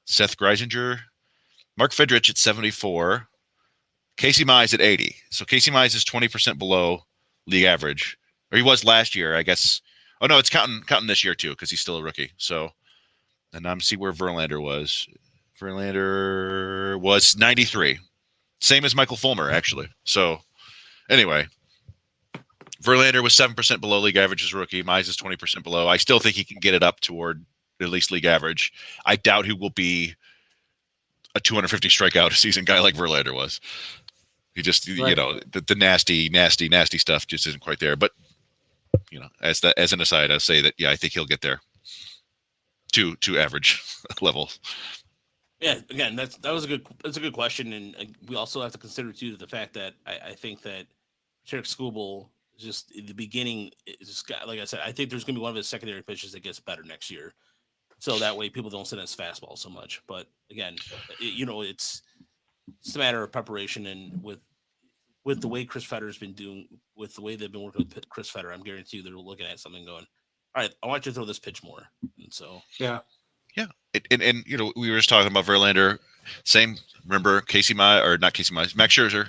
Seth Greisinger, Mark Fidrich at 74, Casey Mize at 80. So Casey Mize is 20% below league average, or he was last year, I guess. Oh no, it's counting this year too because he's still a rookie. So. And I'm see where Verlander was. Verlander was 93. Same as Michael Fulmer, actually. So, anyway, Verlander was 7% below league average as rookie. Mize is 20% below. I still think he can get it up toward at least league average. I doubt he will be a 250 strikeout a season guy like Verlander was. He just, the nasty stuff just isn't quite there. But, as an aside, I'll say that, yeah, I think he'll get there. To average level. Yeah, again, that's a good question, and we also have to consider too the fact that I think that Tarek Skubal just in the beginning, like I said, I think there's going to be one of his secondary pitches that gets better next year, so that way people don't send his fastball so much. But again, it's a matter of preparation, and with the way Chris Fetter's been doing, with the way they've been working with Chris Fetter, I'm guarantee you they're looking at something going, all right, I want you to throw this pitch more. And so, yeah. And we were just talking about Verlander. Same, remember Max Scherzer.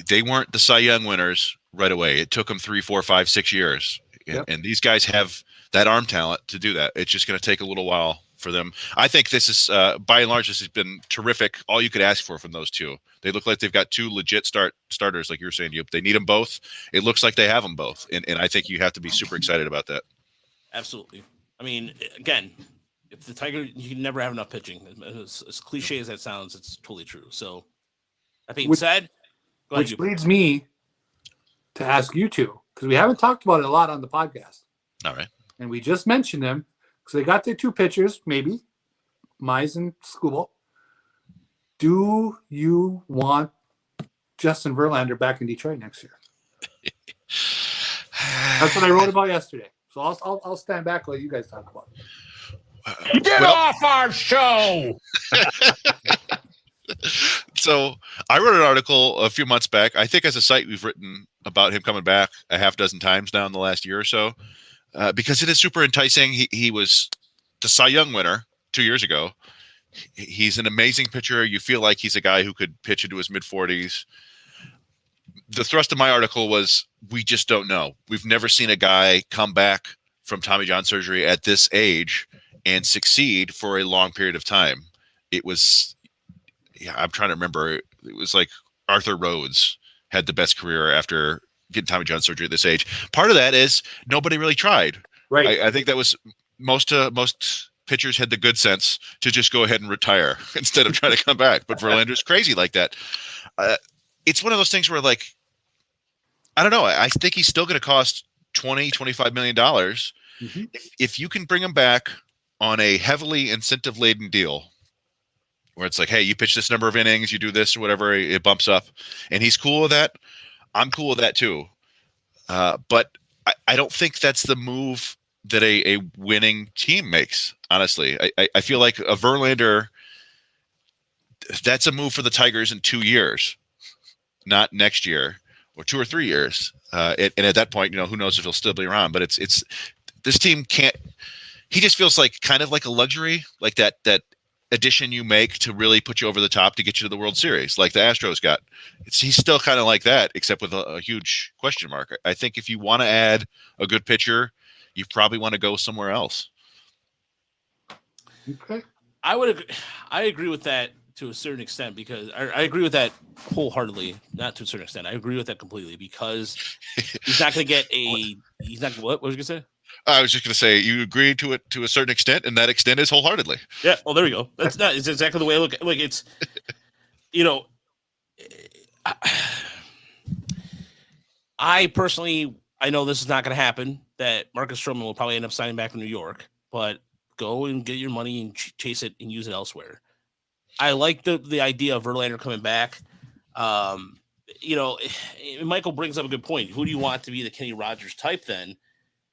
They weren't the Cy Young winners right away. It took them 3, 4, 5, 6 years. And these guys have that arm talent to do that. It's just going to take a little while for them. I think this is, by and large, this has been terrific. All you could ask for from those two. They look like they've got 2 legit starters, like you were saying. They need them both. It looks like they have them both. And I think you have to be super excited about that. Absolutely. I mean, again, if the Tigers, you can never have enough pitching. As cliche as that sounds, it's totally true. So that being said, go ahead, which leads me to ask you two, because we haven't talked about it a lot on the podcast. All right. And we just mentioned them because they got their two pitchers, maybe Mize and Skubal. Do you want Justin Verlander back in Detroit next year? That's what I wrote about yesterday. So I'll stand back while you guys talk about it. Get off our show! So I wrote an article a few months back. I think as a site we've written about him coming back a half dozen times now in the last year or so, because it is super enticing. He was the Cy Young winner 2 years ago. He's an amazing pitcher. You feel like he's a guy who could pitch into his mid-40s. The thrust of my article was we just don't know. We've never seen a guy come back from Tommy John surgery at this age and succeed for a long period of time. It was, I'm trying to remember. It was like Arthur Rhodes had the best career after getting Tommy John surgery at this age. Part of that is nobody really tried. Right. I think that was most pitchers had the good sense to just go ahead and retire instead of trying to come back. But Verlander's crazy like that. It's one of those things where, like, I don't know. I think he's still going to cost $25 million. Mm-hmm. If you can bring him back on a heavily incentive-laden deal where it's like, hey, you pitch this number of innings, you do this or whatever, it bumps up, and he's cool with that, I'm cool with that too. But I don't think that's the move that a winning team makes, honestly. I feel like a Verlander, that's a move for the Tigers in 2 years, not next year or 2 or 3 years. And at that point, who knows if he'll still be around, but it's this team can't, he just feels like kind of like a luxury, like that addition you make to really put you over the top to get you to the World Series, like the Astros got. He's still kind of like that, except with a huge question mark. I think if you want to add a good pitcher, you probably want to go somewhere else. Okay. I agree with that to a certain extent, because I agree with that wholeheartedly, not to a certain extent. I agree with that completely, because he's not going to get what was you going to say? I was just going to say, you agree to it to a certain extent, and that extent is wholeheartedly. Yeah. Well, there we go. It's exactly the way I look at it. Like, it's, I personally, I know this is not going to happen, that Marcus Stroman will probably end up signing back in New York, but go and get your money and chase it and use it elsewhere. I like the idea of Verlander coming back. Michael brings up a good point. Who do you want to be the Kenny Rogers type then?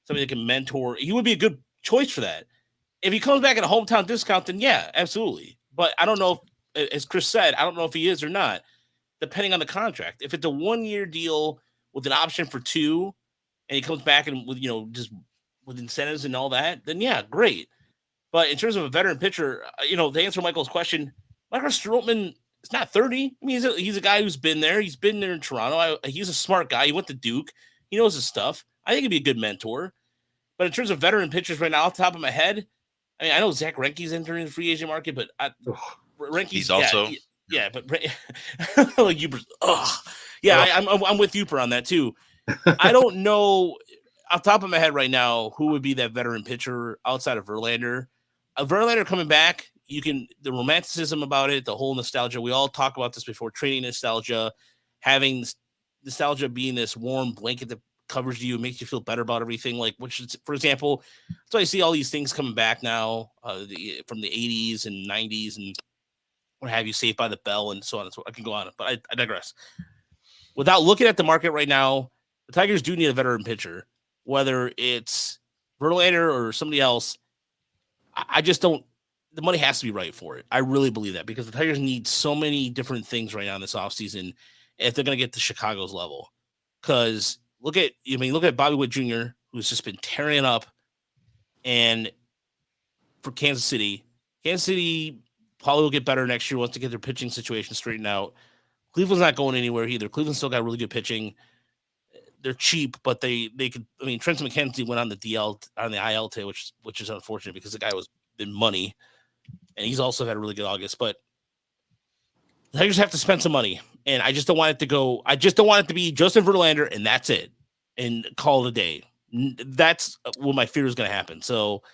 Somebody that can mentor. He would be a good choice for that. If he comes back at a hometown discount, then yeah, absolutely. But I don't know, as Chris said, I don't know if he is or not, depending on the contract. If it's a 1-year deal with an option for 2, and he comes back and with just with incentives and all that, then yeah, great. But in terms of a veteran pitcher, to answer Michael's question, Michael Stroman is not 30. I mean, he's a guy who's been there. He's been there in Toronto. He's a smart guy. He went to Duke. He knows his stuff. I think he'd be a good mentor. But in terms of veteran pitchers right now, off the top of my head, I mean, I know Zach Greinke's entering the free agent market, but Greinke's he's also but like you, I'm with you on that too. I don't know off the top of my head right now who would be that veteran pitcher outside of Verlander. Verlander coming back, the romanticism about it, the whole nostalgia. We all talk about this before, trading nostalgia, having nostalgia being this warm blanket that covers you, makes you feel better about everything. Like, which is, for example, so I see all these things coming back now from the 80s and 90s and what have you, Saved by the Bell and so on and so on. I can go on, but I digress. Without looking at the market right now, the Tigers do need a veteran pitcher, whether it's Verlander or somebody else. I just don't. The money has to be right for it. I really believe that, because the Tigers need so many different things right now in this offseason if they're going to get to Chicago's level. Because look at Bobby Witt Jr., who's just been tearing it up, and for Kansas City probably will get better next year once they get their pitching situation straightened out. Cleveland's not going anywhere either. Cleveland's still got really good pitching. They're cheap, but they could. I mean, Trent McKenzie went on the IL today, which is unfortunate because the guy was been money, and he's also had a really good August. But the Tigers have to spend some money, and I just don't want it to go. I just don't want it to be Justin Verlander, and that's it, and call it a day. That's what my fear is going to happen. So,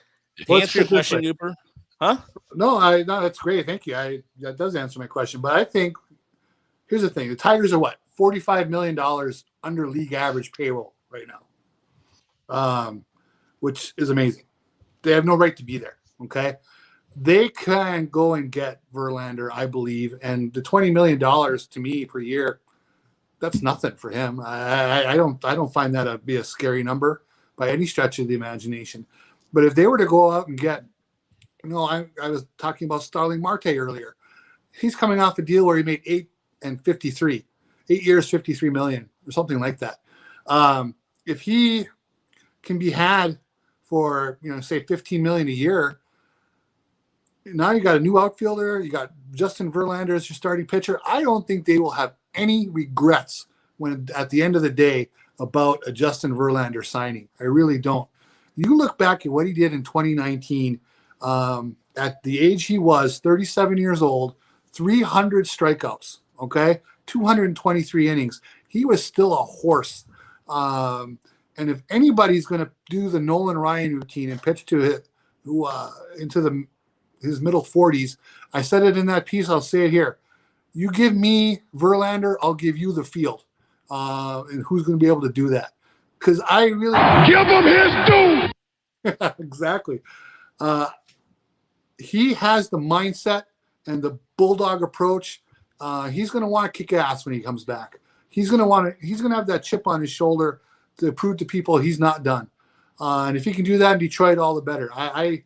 to answer your question, Cooper, Huh? No, that's great. Thank you. That does answer my question. But I think here's the thing: the Tigers are what, $45 million under league average payroll right now, which is amazing. They have no right to be there. Okay, they can go and get Verlander, I believe, and the $20 million to me per year, that's nothing for him. I don't find that to be a scary number by any stretch of the imagination. But if they were to go out and get, I was talking about Starling Marte earlier. He's coming off a deal where he made 8 years, 53 million or something like that. If he can be had for, say 15 million a year, now you got a new outfielder, you got Justin Verlander as your starting pitcher. I don't think they will have any regrets when at the end of the day about a Justin Verlander signing. I really don't. You look back at what he did in 2019, at the age he was, 37 years old, 300 strikeouts, okay, 223 innings. He was still a horse. And if anybody's going to do the Nolan Ryan routine and pitch to it, into his middle 40s, I said it in that piece, I'll say it here. You give me Verlander, I'll give you the field. And who's going to be able to do that? Because I really Give him his due. exactly. He has the mindset and the bulldog approach. He's going to want to kick ass when he comes back. He's going to have that chip on his shoulder to prove to people he's not done. And if he can do that in Detroit, all the better. I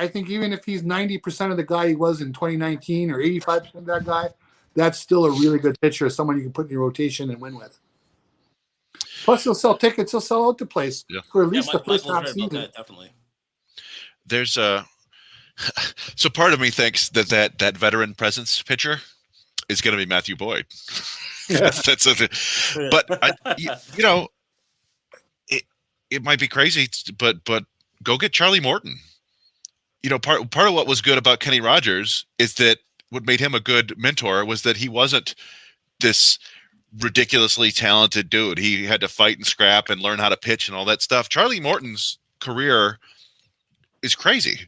think even if he's 90% of the guy he was in 2019 or 85% of that guy, that's still a really good pitcher, someone you can put in your rotation and win with. Plus, he'll sell tickets. He'll sell out the place for at least the first half season. Definitely. There's so part of me thinks that veteran presence pitcher is going to be Matthew Boyd. But it might be crazy, but go get Charlie Morton. Part of what was good about Kenny Rogers is that what made him a good mentor was that he wasn't this ridiculously talented dude. He had to fight and scrap and learn how to pitch and all that stuff. Charlie Morton's career is crazy.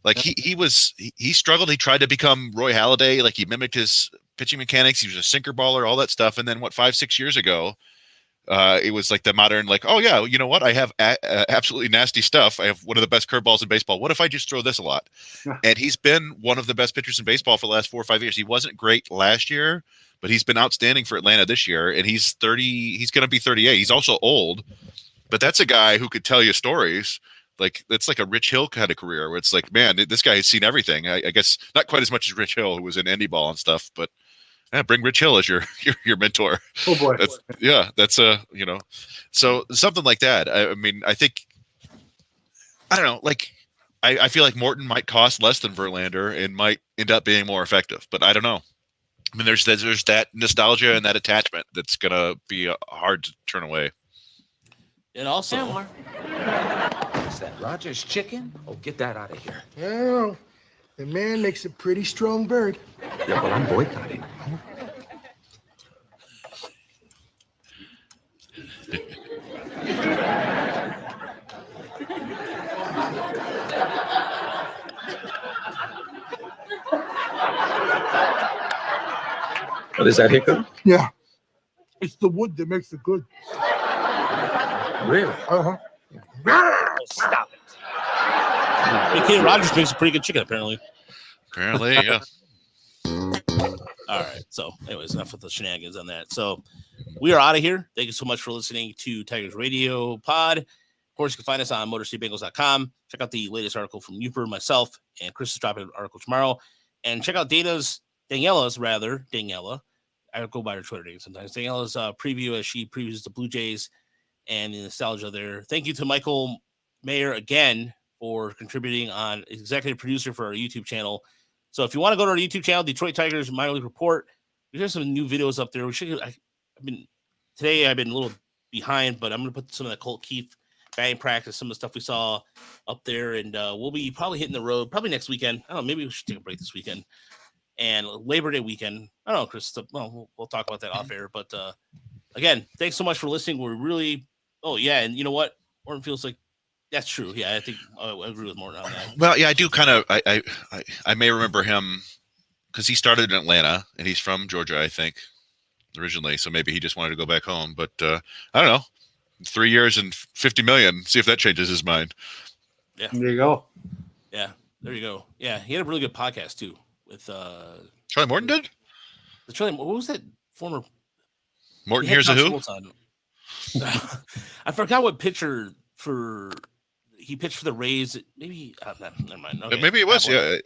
Like he struggled. He tried to become Roy Halladay. Like he mimicked his pitching mechanics. He was a sinker baller, all that stuff. And then 5-6 years ago, it was like the modern, like, oh yeah, you know what? I have absolutely nasty stuff. I have one of the best curveballs in baseball. What if I just throw this a lot? Yeah. And he's been one of the best pitchers in baseball for the last 4 or 5 years. He wasn't great last year, but he's been outstanding for Atlanta this year. And he's 30. He's going to be 38. He's also old, but that's a guy who could tell you stories. Like it's like a Rich Hill kind of career where it's like, man, this guy has seen everything. I guess not quite as much as Rich Hill, who was in Indy ball and stuff, but yeah, bring Rich Hill as your mentor. Oh boy. That's so something like that. I mean, I think, I don't know, like I feel like Morton might cost less than Verlander and might end up being more effective, but I don't know. I mean, there's that nostalgia and that attachment that's going to be hard to turn away. And also, Is that Rogers chicken? Oh, get that out of here. Well, the man makes a pretty strong bird. Yeah, well, I'm boycotting. What is that, hiccup? Yeah. It's the wood that makes it good. Really? Uh-huh. Stop it. Kenny Rogers makes a pretty good chicken, apparently. Yeah. All right. So, anyways, enough with the shenanigans on that. So, we are out of here. Thank you so much for listening to Tigers Radio Pod. Of course, you can find us on MotorCityBengals.com. Check out the latest article from Uper, myself, and Chris is dropping an article tomorrow. And check out Daniela. I go by her Twitter name sometimes. Daniela's preview as she previews the Blue Jays and the nostalgia there. Thank you to Michael Mayer again for contributing on executive producer for our YouTube channel. So if you want to go to our YouTube channel, Detroit Tigers Minor League Report, there's some new videos up there. I've been a little behind, but I'm going to put some of that Colt Keith batting practice, some of the stuff we saw up there, and we'll be probably hitting the road probably next weekend. I don't know, maybe we should take a break this weekend and Labor Day weekend. I don't know, Chris. Well, we'll talk about that off air, but again, thanks so much for listening. We're really, and you know what? Morton feels like That's true. Yeah, I think I agree with Morton on that. Well, yeah, I do kind of. I may remember him because he started in Atlanta and he's from Georgia, I think, originally. So maybe he just wanted to go back home. But I don't know. 3 years and 50 million. See if that changes his mind. Yeah, There you go. Yeah, there you go. Yeah, he had a really good podcast too with Charlie Morton did. What was that former? Morton he had Here's a Tom Who. Schwartz on. I forgot what pitcher he pitched for the Rays. Maybe never mind. Okay. Maybe it was. Yeah.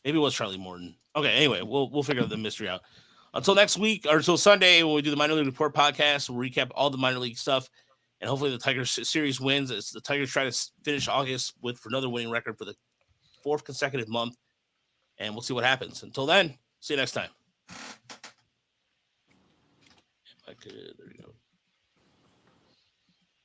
Maybe it was Charlie Morton. Okay. Anyway, we'll figure the mystery out. Until next week or until Sunday when we do the Minor League Report podcast, we'll recap all the minor league stuff, and hopefully the Tigers series wins as the Tigers try to finish August for another winning record for the 4th consecutive month, and we'll see what happens. Until then, see you next time.